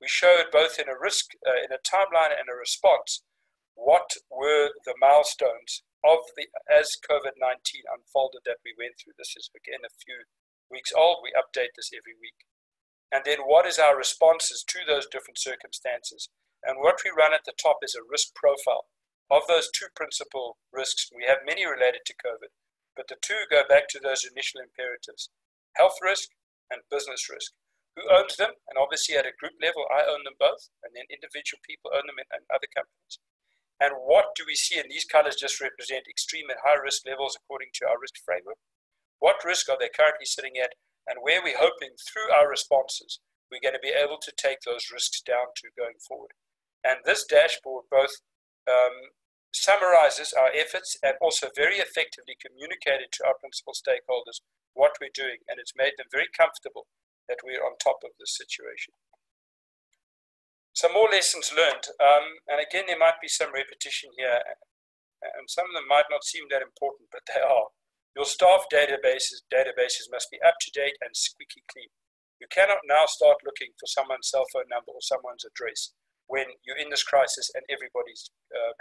showed both in a risk, in a timeline and a response, what were the milestones as COVID-19 unfolded that we went through. This is again a few weeks old. We update this every week. And then what is our responses to those different circumstances? And what we run at the top is a risk profile of those two principal risks. We have many related to COVID, but the two go back to those initial imperatives: health risk and business risk. Who owns them? And obviously at a group level, I own them both, and then individual people own them in other companies. And what do we see? And these colors just represent extreme and high risk levels according to our risk framework. What risk are they currently sitting at? And where we're hoping through our responses, we're going to be able to take those risks down to going forward. And this dashboard both summarizes our efforts and also very effectively communicated to our principal stakeholders what we're doing. And it's made them very comfortable that we're on top of this situation. Some more lessons learned, and again, there might be some repetition here, and some of them might not seem that important, but they are. Your staff databases must be up to date and squeaky clean. You cannot now start looking for someone's cell phone number or someone's address when you're in this crisis and everybody's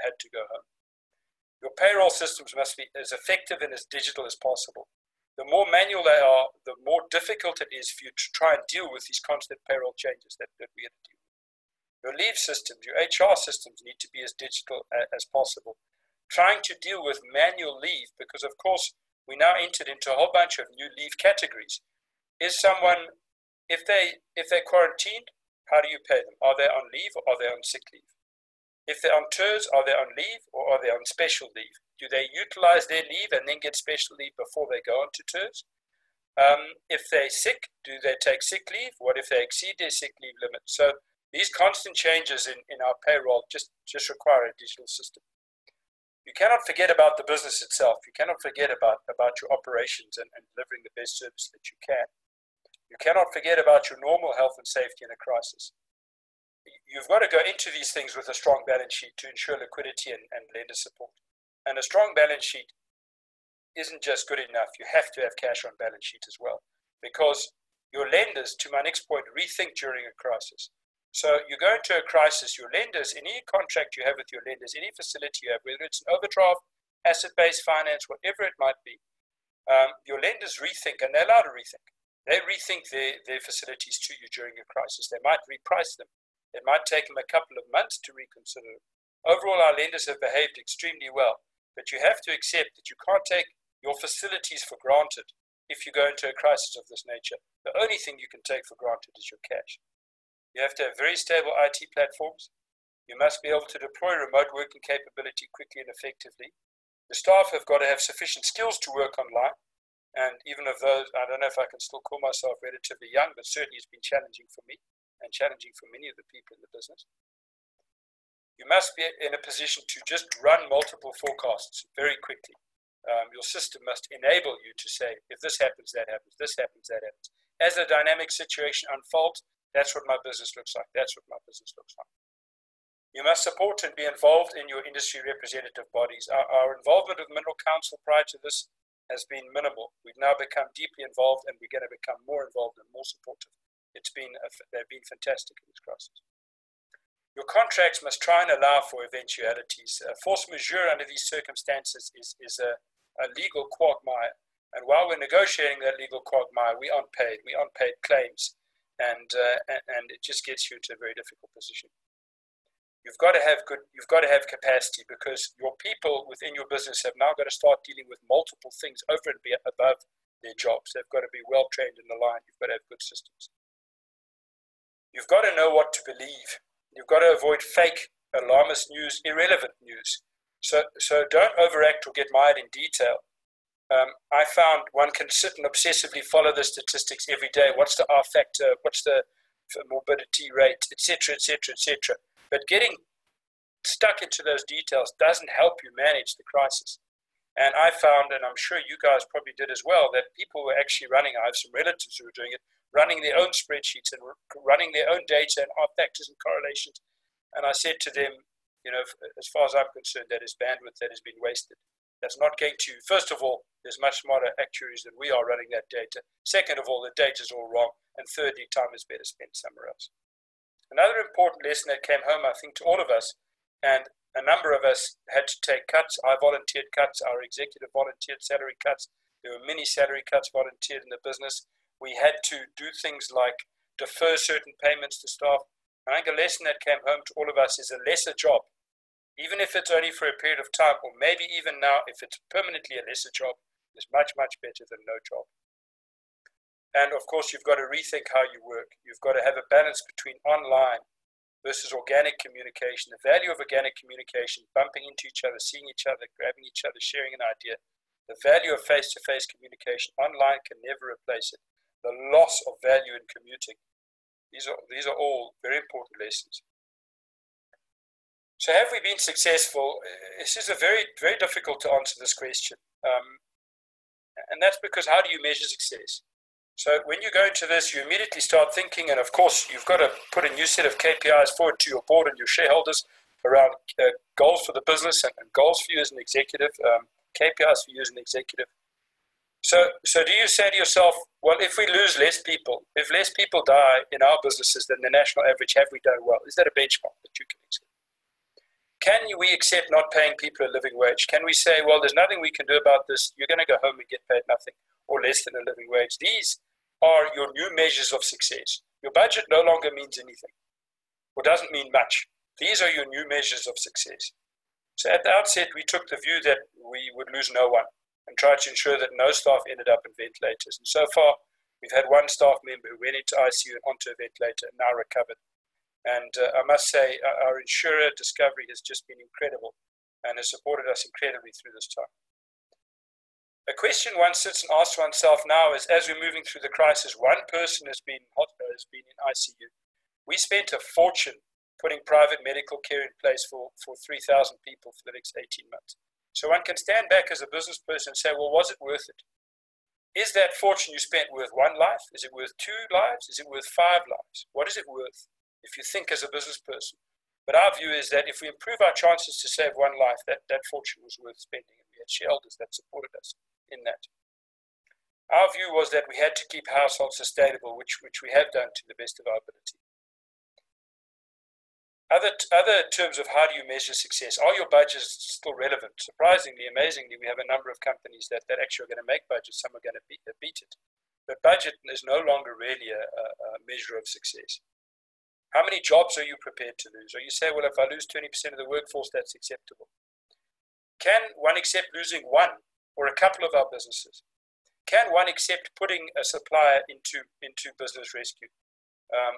had to go home. Your payroll systems must be as effective and as digital as possible. The more manual they are, the more difficult it is for you to try and deal with these constant payroll changes that we have to deal with. Your leave systems, your HR systems need to be as digital as possible. Trying to deal with manual leave, because of course we now entered into a whole bunch of new leave categories. Is someone, if they're quarantined, how do you pay them? Are they on leave or are they on sick leave? If they're on TERS, are they on leave or are they on special leave? Do they utilize their leave and then get special leave before they go on to TERS? If they're sick, do they take sick leave? What if they exceed their sick leave limit? So these constant changes in our payroll just require a digital system. You cannot forget about the business itself. You cannot forget about your operations and delivering the best service that you can. You cannot forget about your normal health and safety in a crisis. You've got to go into these things with a strong balance sheet to ensure liquidity and lender support. And a strong balance sheet isn't just good enough. You have to have cash on balance sheet as well, because your lenders, to my next point, rethink during a crisis. So you go into a crisis, your lenders, any contract you have with your lenders, any facility you have, whether it's an overdraft, asset-based finance, whatever it might be, your lenders rethink, and they're allowed to rethink. They rethink their facilities to you during a crisis. They might reprice them. It might take them a couple of months to reconsider. Overall, our lenders have behaved extremely well, but you have to accept that you can't take your facilities for granted if you go into a crisis of this nature. The only thing you can take for granted is your cash. You have to have very stable IT platforms. You must be able to deploy remote working capability quickly and effectively. The staff have got to have sufficient skills to work online. And even of those, I don't know if I can still call myself relatively young, but certainly it's been challenging for me and challenging for many of the people in the business. You must be in a position to just run multiple forecasts very quickly. Your system must enable you to say, if this happens, that happens, this happens, that happens. As the dynamic situation unfolds, That's what my business looks like. That's what my business looks like. You must support and be involved in your industry representative bodies. Our involvement with Mineral Council prior to this has been minimal. We've now become deeply involved, and we're going to become more involved and more supportive. They've been fantastic in this crisis. Your contracts must try and allow for eventualities. Force majeure under these circumstances is a legal quagmire. And while we're negotiating that legal quagmire, we aren't paid claims, and it just gets you into a very difficult position. You've got to have capacity, because your people within your business have now got to start dealing with multiple things over and above their jobs. They've got to be well trained in the line. You've got to have good systems. You've got to know what to believe. You've got to avoid fake, alarmist news, irrelevant news. So don't overact or get mired in detail. I found one can sit and obsessively follow the statistics every day. What's the R factor? What's the morbidity rate, etc., etc., etc. But getting stuck into those details doesn't help you manage the crisis. And I found, and I'm sure you guys probably did as well, that people were actually running, I have some relatives who were doing it, running their own spreadsheets and running their own data and R factors and correlations. And I said to them, as far as I'm concerned, that is bandwidth that has been wasted. That's not going to, first of all, there's much smarter actuaries than we are running that data. Second of all, the data's all wrong. And thirdly, time is better spent somewhere else. Another important lesson that came home, I think, to all of us, and a number of us had to take cuts. I volunteered cuts. Our executive volunteered salary cuts. There were many salary cuts volunteered in the business. We had to do things like defer certain payments to staff. I think a lesson that came home to all of us is a lesser job, even if it's only for a period of time, or maybe even now, if it's permanently a lesser job, is much, much better than no job. And of course, you've got to rethink how you work. You've got to have a balance between online versus organic communication. The value of organic communication, bumping into each other, seeing each other, grabbing each other, sharing an idea. The value of face-to-face communication online can never replace it. The loss of value in commuting. These are all very important lessons. So have we been successful? This is a very, very difficult to answer this question. And that's because how do you measure success? So when you go into this, you immediately start thinking, and of course, you've got to put a new set of KPIs forward to your board and your shareholders around goals for the business and goals for you as an executive, KPIs for you as an executive. So do you say to yourself, well, if we lose less people, if less people die in our businesses than the national average, have we done well? Is that a benchmark that you can accept? Can we accept not paying people a living wage? Can we say, well, there's nothing we can do about this. You're going to go home and get paid nothing or less than a living wage. These are your new measures of success. Your budget no longer means anything or doesn't mean much. These are your new measures of success. So at the outset, we took the view that we would lose no one and tried to ensure that no staff ended up in ventilators. And so far, we've had one staff member who went into ICU and onto a ventilator and now recovered. And I must say, our insurer Discovery has just been incredible and has supported us incredibly through this time. A question one sits and asks oneself now is, as we're moving through the crisis, one person has been in ICU. We spent a fortune putting private medical care in place for 3,000 people for the next 18 months. So one can stand back as a business person and say, well, was it worth it? Is that fortune you spent worth one life? Is it worth 2 lives? Is it worth 5 lives? What is it worth if you think as a business person? But our view is that if we improve our chances to save one life, that fortune was worth spending. And we had shareholders that supported us in that. Our view was that we had to keep households sustainable, which we have done to the best of our ability. Other terms of how do you measure success? Are your budgets still relevant? Surprisingly, amazingly, we have a number of companies that actually are going to make budgets. Some are going to beat it. But budget is no longer really a measure of success. How many jobs are you prepared to lose? Or you say, well, if I lose 20% of the workforce, that's acceptable. Can one accept losing one or a couple of our businesses? Can one accept putting a supplier into business rescue?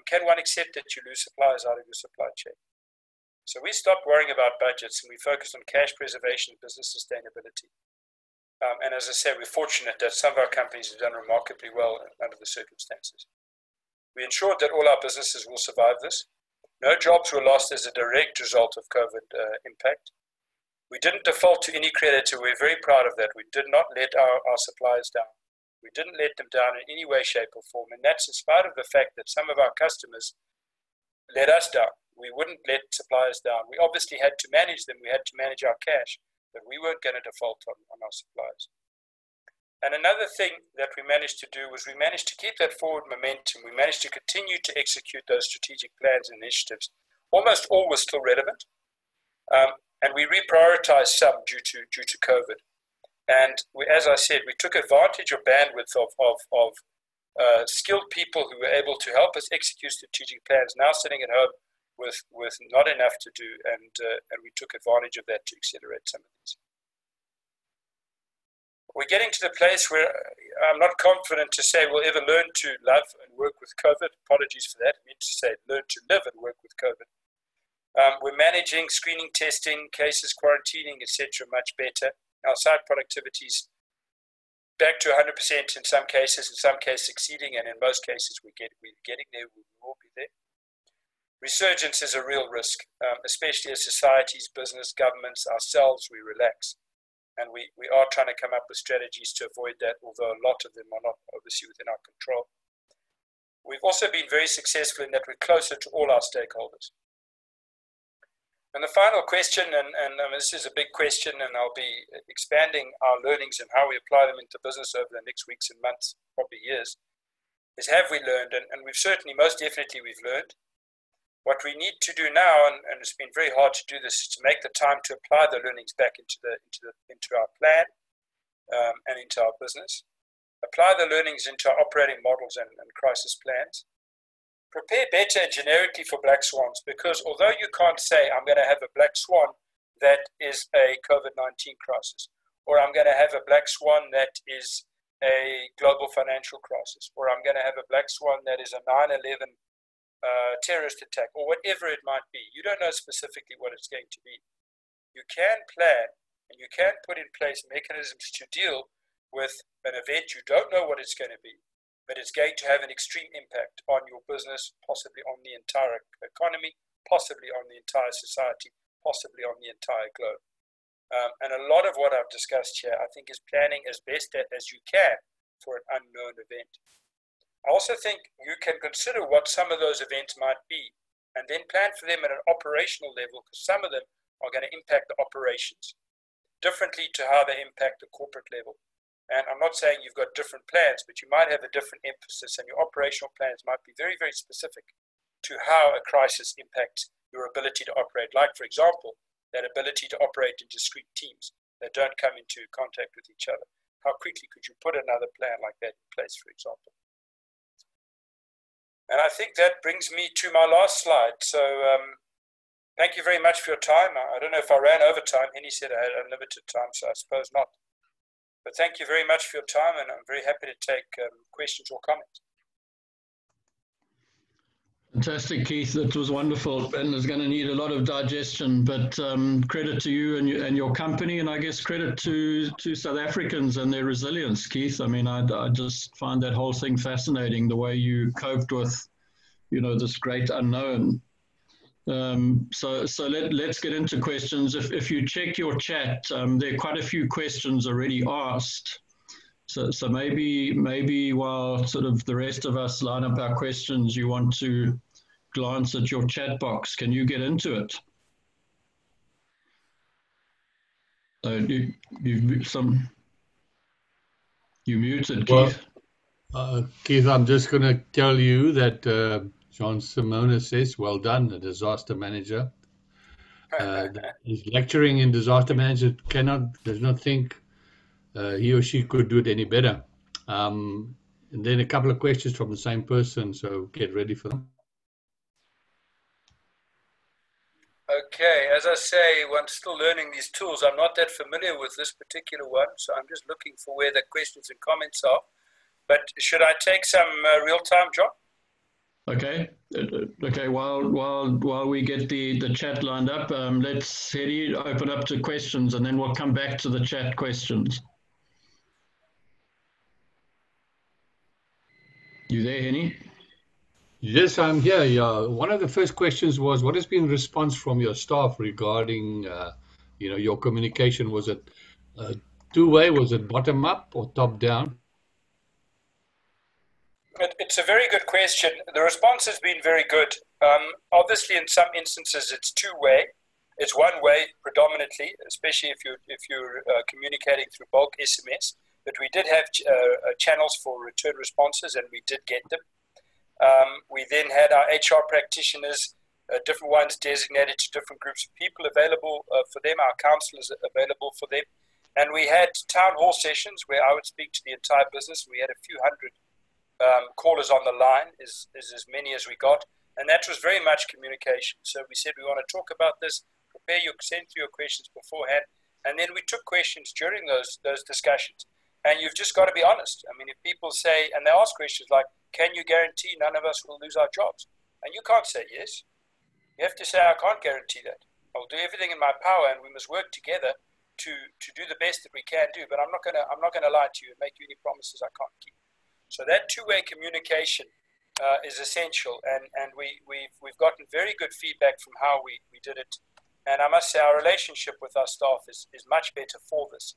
Can one accept that you lose suppliers out of your supply chain? So we stopped worrying about budgets and we focused on cash preservation and business sustainability. And as I say, we're fortunate that some of our companies have done remarkably well under the circumstances. We ensured that all our businesses will survive this. No jobs were lost as a direct result of COVID impact. We didn't default to any creditor. We're very proud of that. We did not let our suppliers down. We didn't let them down in any way, shape, or form. And that's in spite of the fact that some of our customers let us down. We wouldn't let suppliers down. We obviously had to manage them. We had to manage our cash, but we weren't going to default on our suppliers. And another thing that we managed to do was we managed to keep that forward momentum. We managed to continue to execute those strategic plans and initiatives. Almost all were still relevant. And we reprioritized some due to COVID. And we, as I said, we took advantage of bandwidth of skilled people who were able to help us execute strategic plans, now sitting at home with not enough to do, and we took advantage of that to accelerate some of these. We're getting to the place where I'm not confident to say we'll ever learn to love and work with COVID. Apologies for that. I meant to say learn to live and work with COVID. We're managing screening, testing, cases, quarantining, etc. much better. Our site productivity is back to 100% in some cases exceeding, and in most cases we're getting there, we will be there. Resurgence is a real risk, especially as societies, business, governments, ourselves, we relax. And we are trying to come up with strategies to avoid that, although a lot of them are not obviously within our control. We've also been very successful in that we're closer to all our stakeholders. And the final question, and this is a big question, and I'll be expanding our learnings and how we apply them into business over the next weeks and months, probably years, is have we learned? And we've certainly, most definitely we've learned. What we need to do now, and it's been very hard to do this, is to make the time to apply the learnings back into our plan and into our business. Apply the learnings into our operating models and crisis plans. Prepare better generically for black swans, because although you can't say I'm going to have a black swan that is a COVID-19 crisis, or I'm going to have a black swan that is a global financial crisis, or I'm going to have a black swan that is a 9/11 terrorist attack, or whatever it might be. You don't know specifically what it's going to be. You can plan and you can put in place mechanisms to deal with an event you don't know what it's going to be, but it's going to have an extreme impact on your business, possibly on the entire economy, possibly on the entire society, possibly on the entire globe. And a lot of what I've discussed here, I think, is planning as best as you can for an unknown event. I also think you can consider what some of those events might be and then plan for them at an operational level, because some of them are going to impact the operations differently to how they impact the corporate level. And I'm not saying you've got different plans, but you might have a different emphasis, and your operational plans might be very, very specific to how a crisis impacts your ability to operate. Like, for example, that ability to operate in discrete teams that don't come into contact with each other. How quickly could you put another plan like that in place, for example? And I think that brings me to my last slide. So thank you very much for your time. I don't know if I ran over time. Henny said I had unlimited time, so I suppose not. But thank you very much for your time, and I'm very happy to take questions or comments. Fantastic, Keith. That was wonderful, and is going to need a lot of digestion. But credit to you and your company, and I guess credit to South Africans and their resilience, Keith. I mean, I just find that whole thing fascinating, the way you coped with, this great unknown. So let's get into questions. If you check your chat, there are quite a few questions already asked. So maybe while sort of the rest of us line up our questions, you want to glance at your chat box. Can you get into it? You muted, Keith. Keith, I'm just going to tell you that John Simona says, well done, a disaster manager. He's lecturing in disaster management, does not think he or she could do it any better. And then a couple of questions from the same person, so get ready for them. Okay, as I say, I'm still learning these tools. I'm not that familiar with this particular one, so I'm just looking for where the questions and comments are. But should I take some real time, John? Okay. While we get the chat lined up, let's Hedy open up to questions, and then we'll come back to the chat questions. You there, Henny? Yes, I'm here. Yeah. One of the first questions was, what has been response from your staff regarding, your communication? Was it two-way? Was it bottom up or top down? It's a very good question. The response has been very good. Obviously, in some instances, it's two-way. It's one way predominantly, especially if you're communicating through bulk SMS. But we did have channels for return responses, and we did get them. We then had our HR practitioners, different ones designated to different groups of people available for them, our counselors available for them. And we had town hall sessions where I would speak to the entire business. We had a few hundred callers on the line, is as many as we got. And that was very much communication. So we said, we want to talk about this, send through your questions beforehand. And then we took questions during those discussions. And you've just got to be honest. I mean, if people say, and they ask questions like, can you guarantee none of us will lose our jobs? And you can't say yes. You have to say, I can't guarantee that. I'll do everything in my power, and we must work together to do the best that we can do. But I'm not gonna lie to you and make you any promises I can't keep. So that two-way communication is essential, and we've gotten very good feedback from how we did it. And I must say, our relationship with our staff is much better for this.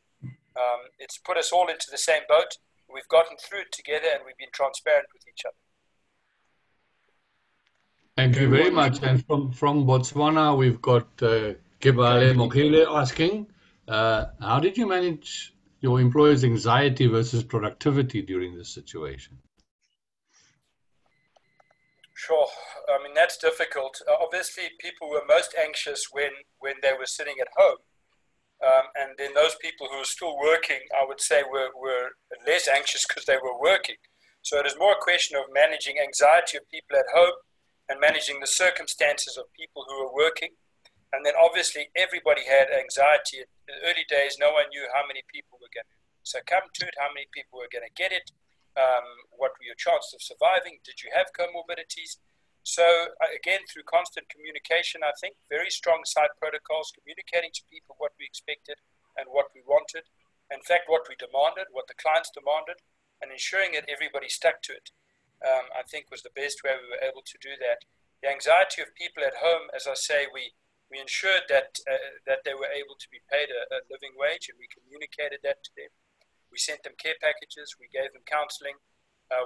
It's put us all into the same boat. We've gotten through it together, and we've been transparent with each other. Thank you very much. And from Botswana, we've got Kibale Mokile asking, how did you manage your employees' anxiety versus productivity during this situation? Sure. I mean, that's difficult. Obviously, people were most anxious when they were sitting at home. And then those people who were still working, I would say, were less anxious because they were working. So it is more a question of managing anxiety of people at home and managing the circumstances of people who were working. And then obviously everybody had anxiety. In the early days, no one knew how many people were going to succumb to it, how many people were going to get it, what were your chances of surviving, did you have comorbidities? So again, through constant communication, I think, very strong site protocols, communicating to people what we expected and what we wanted. In fact, what we demanded, what the clients demanded, and ensuring that everybody stuck to it, I think was the best way we were able to do that. The anxiety of people at home, as I say, we ensured that they were able to be paid a living wage, and we communicated that to them. We sent them care packages, we gave them counseling.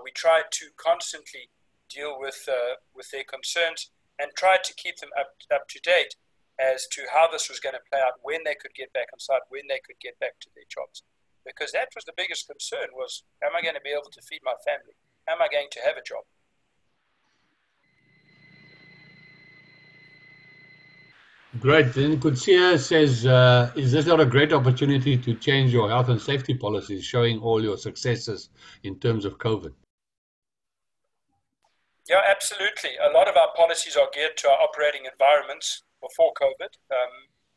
We tried to constantly deal with their concerns and tried to keep them up to date as to how this was going to play out, when they could get back on site, when they could get back to their jobs. Because that was the biggest concern was, am I going to be able to feed my family? Am I going to have a job? Great. Then Kutsia says, is this not a great opportunity to change your health and safety policies, showing all your successes in terms of COVID? Yeah, absolutely. A lot of our policies are geared to our operating environments before COVID,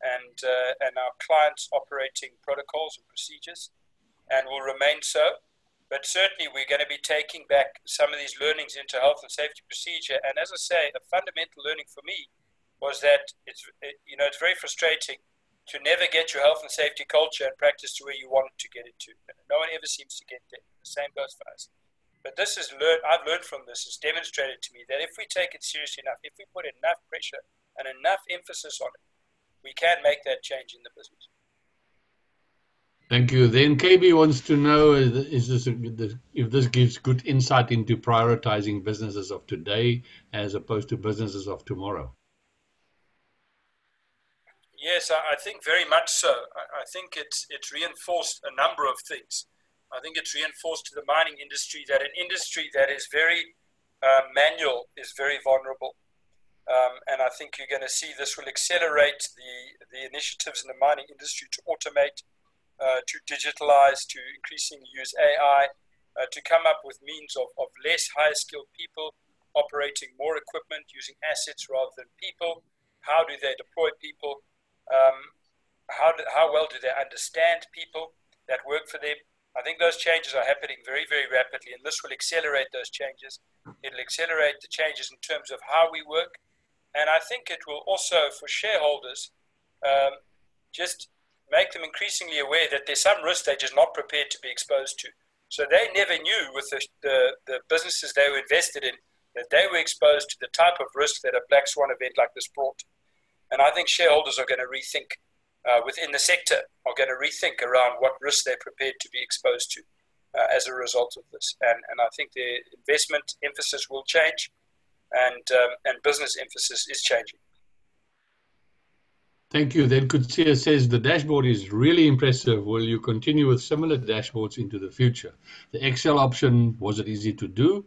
and our clients' operating protocols and procedures, and will remain so. But certainly we're going to be taking back some of these learnings into health and safety procedure. And as I say, a fundamental learning for me was that it's very frustrating to never get your health and safety culture and practice to where you want to get it to. No one ever seems to get there. The same goes for us. But I've learned from this, it's demonstrated to me that if we take it seriously enough, if we put enough pressure and enough emphasis on it, we can make that change in the business. Thank you. Then KB wants to know if this gives good insight into prioritizing businesses of today as opposed to businesses of tomorrow. Yes, I think very much so. I think it's reinforced a number of things. I think it's reinforced to the mining industry that an industry that is very manual is very vulnerable. And I think you're going to see this will accelerate the initiatives in the mining industry to automate, to digitalize, to increasingly use AI, to come up with means of less high skilled people operating more equipment, using assets rather than people. How do they deploy people? How well do they understand people that work for them? I think those changes are happening very, very rapidly, and this will accelerate those changes. It'll accelerate the changes in terms of how we work. And I think it will also, for shareholders, just make them increasingly aware that there's some risk they're just not prepared to be exposed to. So they never knew with the businesses they were invested in that they were exposed to the type of risk that a Black Swan event like this brought. And I think shareholders are going to rethink within the sector, are going to rethink around what risks they're prepared to be exposed to. as a result of this. And I think the investment emphasis will change, and business emphasis is changing. Thank you. Then Kutsia says the dashboard is really impressive. Will you continue with similar dashboards into the future? The Excel option, was it easy to do?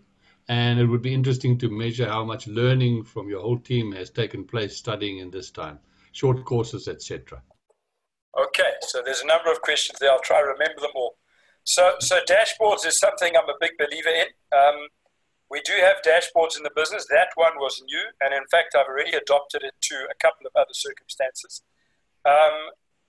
And it would be interesting to measure how much learning from your whole team has taken place studying in this time, short courses, etc. Okay, so there's a number of questions there. I'll try to remember them all. So dashboards is something I'm a big believer in. We do have dashboards in the business. That one was new, and in fact, I've already adopted it to a couple of other circumstances.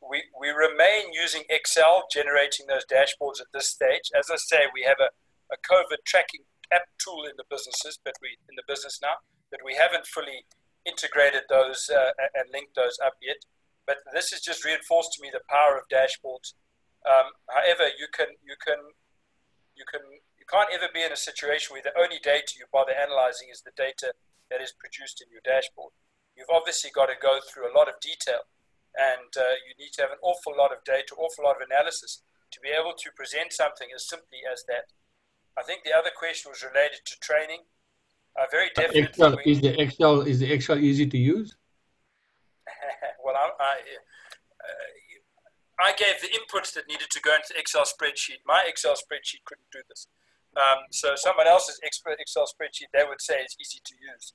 We remain using Excel, generating those dashboards at this stage. As I say, we have a COVID tracking app tool in the businesses, but in the business now, but we haven't fully integrated those and linked those up yet. But this has just reinforced to me the power of dashboards. However, you can't ever be in a situation where the only data you bother analyzing is the data that is produced in your dashboard. You've obviously got to go through a lot of detail, and you need to have an awful lot of data, awful lot of analysis to be able to present something as simply as that. I think the other question was related to training. Very definitely. Is the Excel easy to use? Well, I gave the inputs that needed to go into the Excel spreadsheet. My Excel spreadsheet couldn't do this. So someone else's expert Excel spreadsheet, they would say it's easy to use.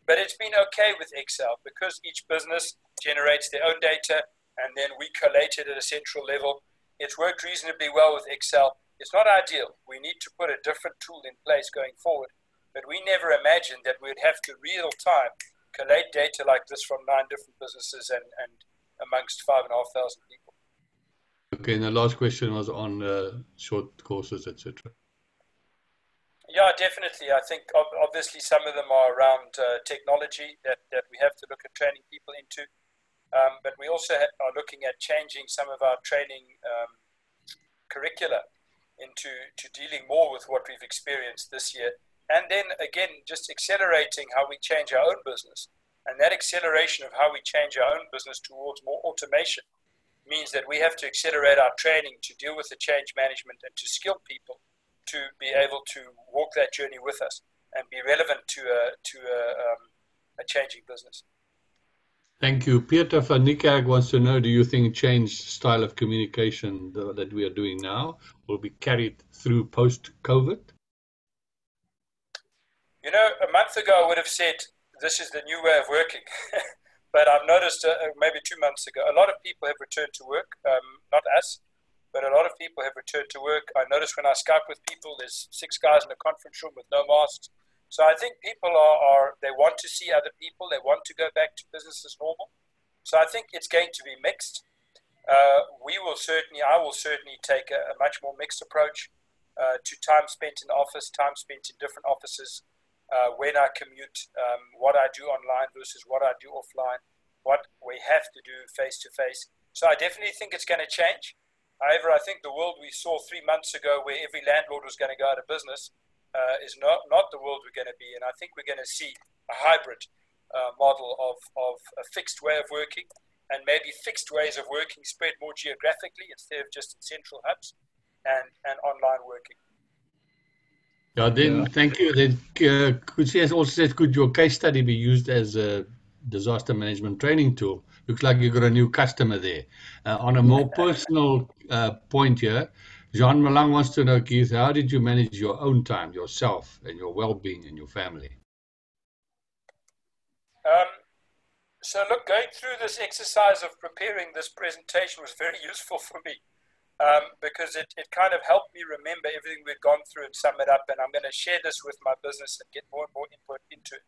But it's been okay with Excel because each business generates their own data and then we collate it at a central level. It's worked reasonably well with Excel. It's not ideal. We need to put a different tool in place going forward. But we never imagined that we'd have to real time collate data like this from 9 different businesses and amongst 5,500 people. Okay, and the last question was on short courses, etc. Yeah, definitely. I think obviously some of them are around technology that we have to look at training people into. But we also are looking at changing some of our training curricula into dealing more with what we've experienced this year. And then again, just accelerating how we change our own business. And that acceleration of how we change our own business towards more automation means that we have to accelerate our training to deal with the change management and to skill people to be able to walk that journey with us and be relevant to a changing business. Thank you. Peter van Niekerk wants to know, do you think changed style of communication that we are doing now will be carried through post-COVID? You know, a month ago I would have said this is the new way of working. But I've noticed maybe 2 months ago, a lot of people have returned to work, not us, but a lot of people have returned to work. I notice when I Skype with people, there's 6 guys in a conference room with no masks. So I think people they want to see other people. They want to go back to business as normal. So I think it's going to be mixed. I will certainly take a much more mixed approach to time spent in the office, time spent in different offices, when I commute, what I do online versus what I do offline, what we have to do face-to-face. So I definitely think it's going to change. However, I think the world we saw 3 months ago where every landlord was going to go out of business is not the world we're going to be. And I think we're going to see a hybrid model of a fixed way of working and maybe fixed ways of working spread more geographically instead of just in central hubs and online working. Yeah, then thank you. Then Kutsi has also said, could your case study be used as a disaster management training tool? Looks like you've got a new customer there. On a more personal point here, Jean Malang wants to know, Keith, how did you manage your own time, yourself, and your well-being and your family? So look, going through this exercise of preparing this presentation was very useful for me. Because it kind of helped me remember everything we've gone through and sum it up, and I'm going to share this with my business and get more and more input into it.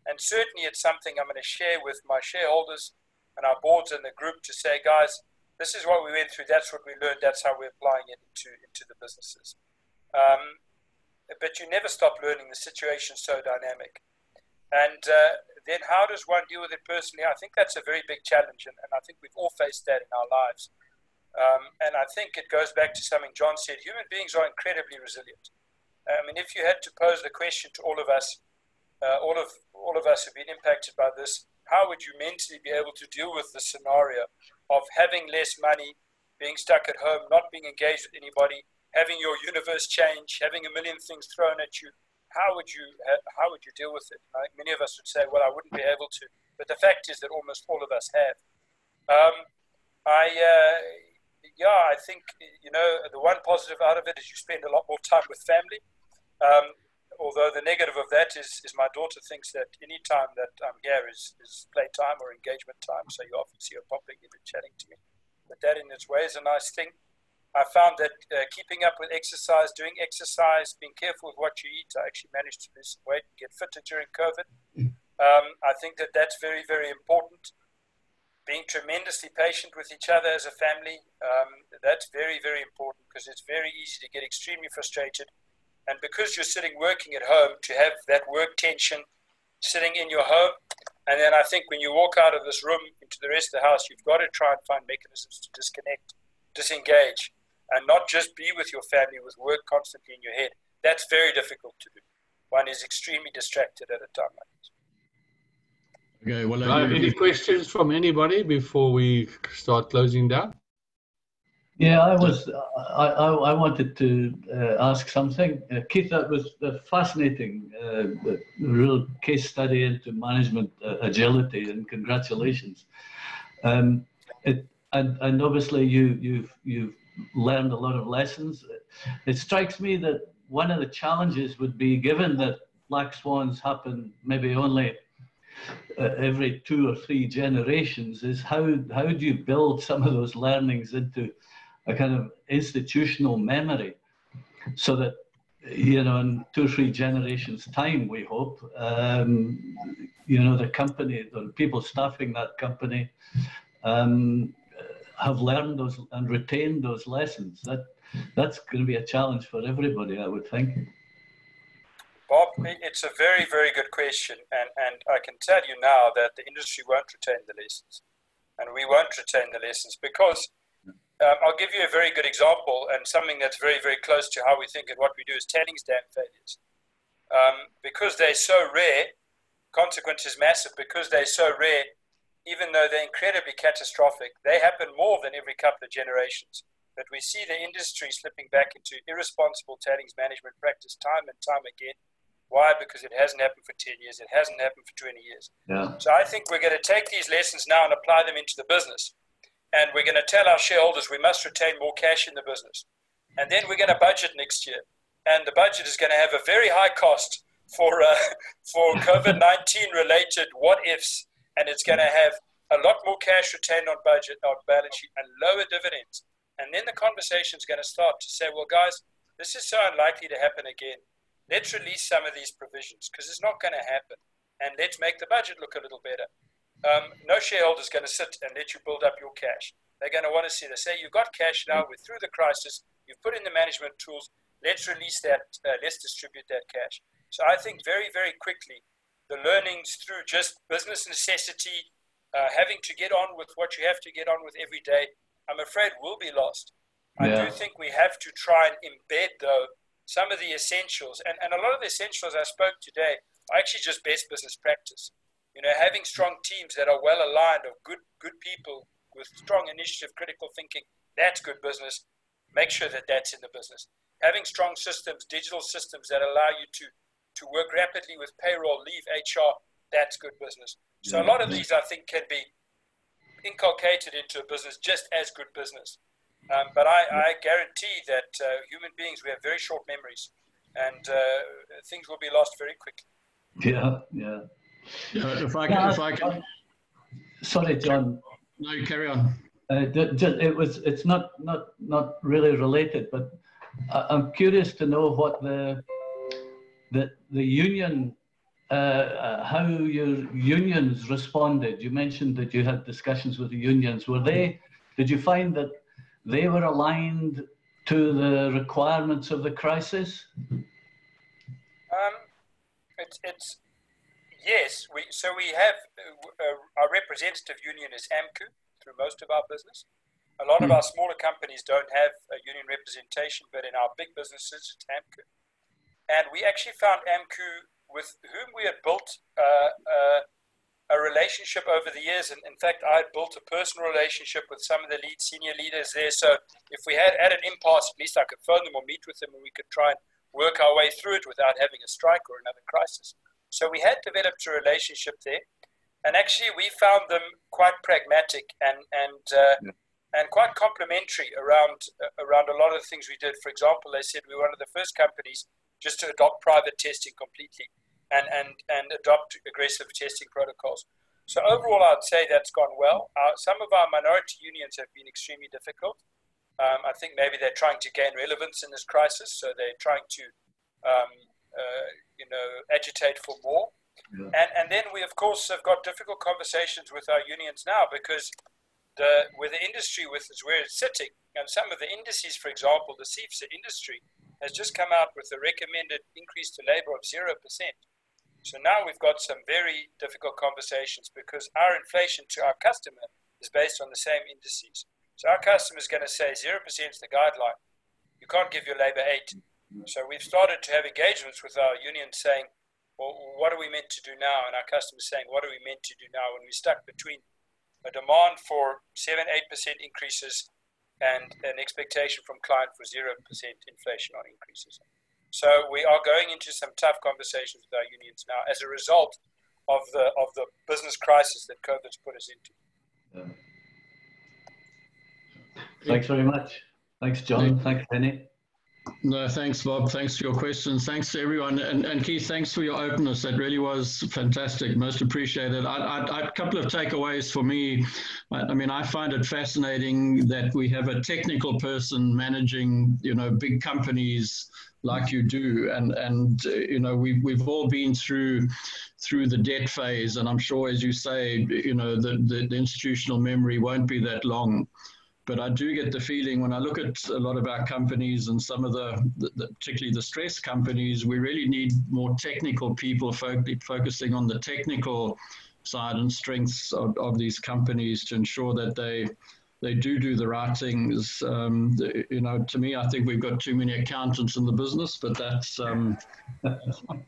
And certainly it's something I'm going to share with my shareholders and our boards and the group to say, guys, this is what we went through, that's what we learned, that's how we're applying it into the businesses. But you never stop learning, the situation's so dynamic. And then how does one deal with it personally? I think that's a very big challenge, and I think we've all faced that in our lives. And I think it goes back to something John said. Human beings are incredibly resilient. I mean, if you had to pose the question to all of us, all of us have been impacted by this, how would you mentally be able to deal with the scenario of having less money, being stuck at home, not being engaged with anybody, having your universe change, having a million things thrown at you. How would you deal with it? Many of us would say, well, I wouldn't be able to. But the fact is that almost all of us have. I think, the one positive out of it is you spend a lot more time with family. Although the negative of that is my daughter thinks that any time that I'm here is playtime or engagement time. So you often see her popping in and chatting to me. But that in its way is a nice thing. I found that keeping up with exercise, doing exercise, being careful with what you eat, I actually managed to lose some weight and get fitter during COVID. I think that that's very, very important. Being tremendously patient with each other as a family, that's very, very important because it's very easy to get extremely frustrated. And because you're sitting working at home, to have that work tension sitting in your home, and then I think when you walk out of this room into the rest of the house, you've got to try and find mechanisms to disconnect, disengage, and not just be with your family with work constantly in your head. That's very difficult to do. One is extremely distracted at a time like this. Okay, well, any questions from anybody before we start closing down? Yeah, I wanted to ask something. Keith, that was a fascinating, real case study into management agility, and congratulations. And obviously you've learned a lot of lessons. It strikes me that one of the challenges would be, given that Black Swans happen maybe only every 2 or 3 generations, is how do you build some of those learnings into a kind of institutional memory, so that, in 2 or 3 generations time, we hope, the company, the people staffing that company have learned those and retained those lessons. That's going to be a challenge for everybody, I would think. Bob, it's a very, very good question. And I can tell you now that the industry won't retain the lessons. And we won't retain the lessons because I'll give you a very good example, and something that's very, very close to how we think and what we do is tailings dam failures. Because they're so rare, consequence is massive. Because they're so rare, even though they're incredibly catastrophic, they happen more than every couple of generations. But we see the industry slipping back into irresponsible tailings management practice time and time again. Why? Because it hasn't happened for 10 years. It hasn't happened for 20 years. Yeah. So I think we're going to take these lessons now and apply them into the business. And we're going to tell our shareholders we must retain more cash in the business. And then we're going to budget next year. And the budget is going to have a very high cost for COVID-19 related what-ifs. And it's going to have a lot more cash retained on budget, on balance sheet, and lower dividends. And then the conversation is going to start to say, well, guys, this is so unlikely to happen again. Let's release some of these provisions because it's not going to happen. And let's make the budget look a little better. No shareholder is going to sit and let you build up your cash. They're going to want to see this. Say, you've got cash now, we're through the crisis, you've put in the management tools, let's release that, let's distribute that cash. So I think very, very quickly, the learnings through just business necessity, having to get on with what you have to get on with every day, I'm afraid will be lost. I do think we have to try and embed, though, some of the essentials. And a lot of the essentials I spoke today are actually just best business practice. Having strong teams that are well aligned, of good people with strong initiative, critical thinking, that's good business. Make sure that that's in the business. Having strong systems, digital systems that allow you to work rapidly with payroll, leave, HR, that's good business. So a lot of these, I think, can be inculcated into a business just as good business. But I guarantee that human beings, we have very short memories, and things will be lost very quickly. Yeah. If I can. Sorry, John. No, carry on. It's not really related, but I'm curious to know what the union, how your unions responded. You mentioned that you had discussions with the unions. Did you find that they were aligned to the requirements of the crisis? Yes. We have our representative union is AMCU through most of our business. A lot of our smaller companies don't have a union representation, but in our big businesses, it's AMCU. And we actually found AMCU, with whom we had built a relationship over the years. And in fact, I had built a personal relationship with some of the senior leaders there. So if we had at an impasse, at least I could phone them or meet with them, and we could try and work our way through it without having a strike or another crisis. So we had developed a relationship there. And actually, we found them quite pragmatic and quite complimentary around a lot of the things we did. For example, they said we were one of the first companies just to adopt private testing completely and adopt aggressive testing protocols. So overall, I'd say that's gone well. Some of our minority unions have been extremely difficult. I think maybe they're trying to gain relevance in this crisis, so they're trying to agitate for more. Yeah. And then we, of course, have got difficult conversations with our unions now because where the industry is where it's sitting, and some of the indices, for example, the CIFSA industry has just come out with a recommended increase to labor of 0%. So now we've got some very difficult conversations because our inflation to our customer is based on the same indices. So our customer is going to say 0% is the guideline. You can't give your labor 8. So we've started to have engagements with our unions saying, well, what are we meant to do now? And our customers saying, what are we meant to do now? When we're stuck between a demand for 7-8% increases and an expectation from client for 0% inflation on increases. So we are going into some tough conversations with our unions now as a result of the business crisis that COVID's put us into. Yeah. Thanks very much. Thanks, John. Thanks, Penny. No, thanks, Bob. Thanks for your questions. Thanks to everyone. And Keith, thanks for your openness. That really was fantastic. Most appreciated. A couple of takeaways for me. I mean, I find it fascinating that we have a technical person managing, big companies like you do. And we've all been through the debt phase. And I'm sure, as you say, the institutional memory won't be that long. But I do get the feeling when I look at a lot of our companies and some of particularly the stress companies, we really need more technical people focusing on the technical side and strengths of these companies to ensure that they do the right things. To me, I think we've got too many accountants in the business, but that's my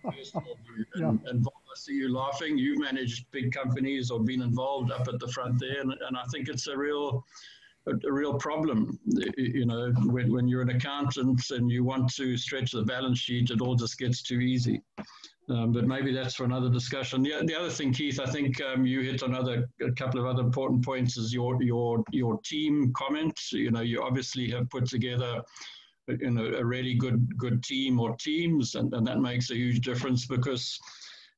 personal view. And Bob, I see you laughing. You've managed big companies or been involved up at the front there, and I think it's a real problem. When you're an accountant and you want to stretch the balance sheet, it all just gets too easy. But maybe that's for another discussion. The other thing, Keith, I think you hit on a couple of other important points is your team comments. You obviously have put together a really good team or teams, and that makes a huge difference because,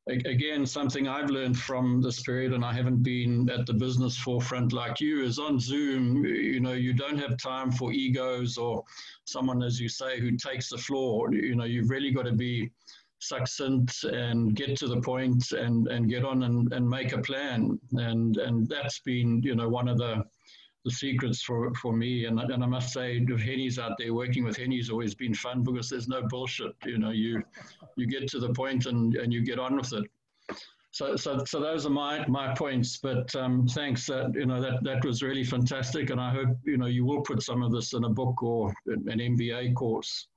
again, something I've learned from this period, and I haven't been at the business forefront like you, is on Zoom, you don't have time for egos or someone, as you say, who takes the floor. You've really got to be succinct and get to the point and get on and make a plan. And that's been, one of the secrets for me. And I must say, with Henny's out there, working with Henny's always been fun because there's no bullshit. You get to the point and you get on with it. So those are my points. But thanks. That was really fantastic, and I hope you will put some of this in a book or an MBA course.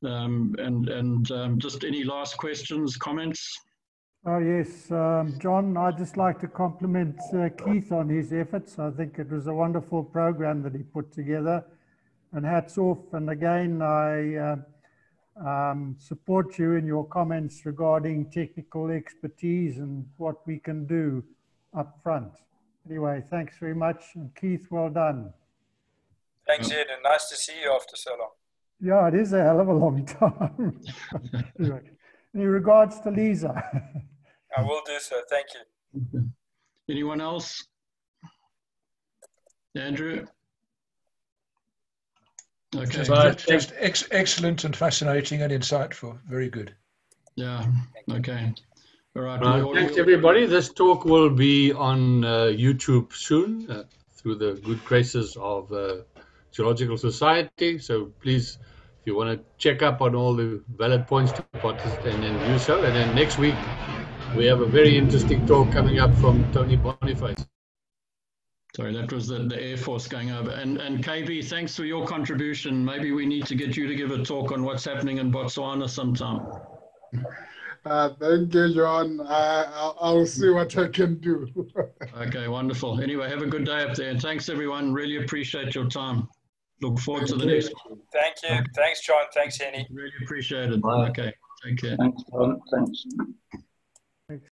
Just any last questions, comments? Oh, yes. John, I'd just like to compliment Keith on his efforts. I think it was a wonderful program that he put together, and hats off. And again, I support you in your comments regarding technical expertise and what we can do up front. Anyway, thanks very much. And Keith, well done. Thanks, Ed, and nice to see you after so long. Yeah, it is a hell of a long time. Anyway, any regards to Lisa? I will do so. Thank you. Anyone else? Andrew? Okay. Just excellent and fascinating and insightful. Very good. Yeah. Okay. All right. Thanks, everybody. This talk will be on YouTube soon through the good graces of Geological Society. So please, if you want to check up on all the valid points to participate and then do so. And then next week, we have a very interesting talk coming up from Tony Boniface. Sorry, that was the Air Force going over. And KB, thanks for your contribution. Maybe we need to get you to give a talk on what's happening in Botswana sometime. Thank you, John. I'll see what I can do. Okay, wonderful. Anyway, have a good day up there. And thanks, everyone. Really appreciate your time. Look forward to the next one. Thank you. Thanks, John. Thanks, Henny. Really appreciate it. Bye. Okay, take care. Thanks, John. Thanks.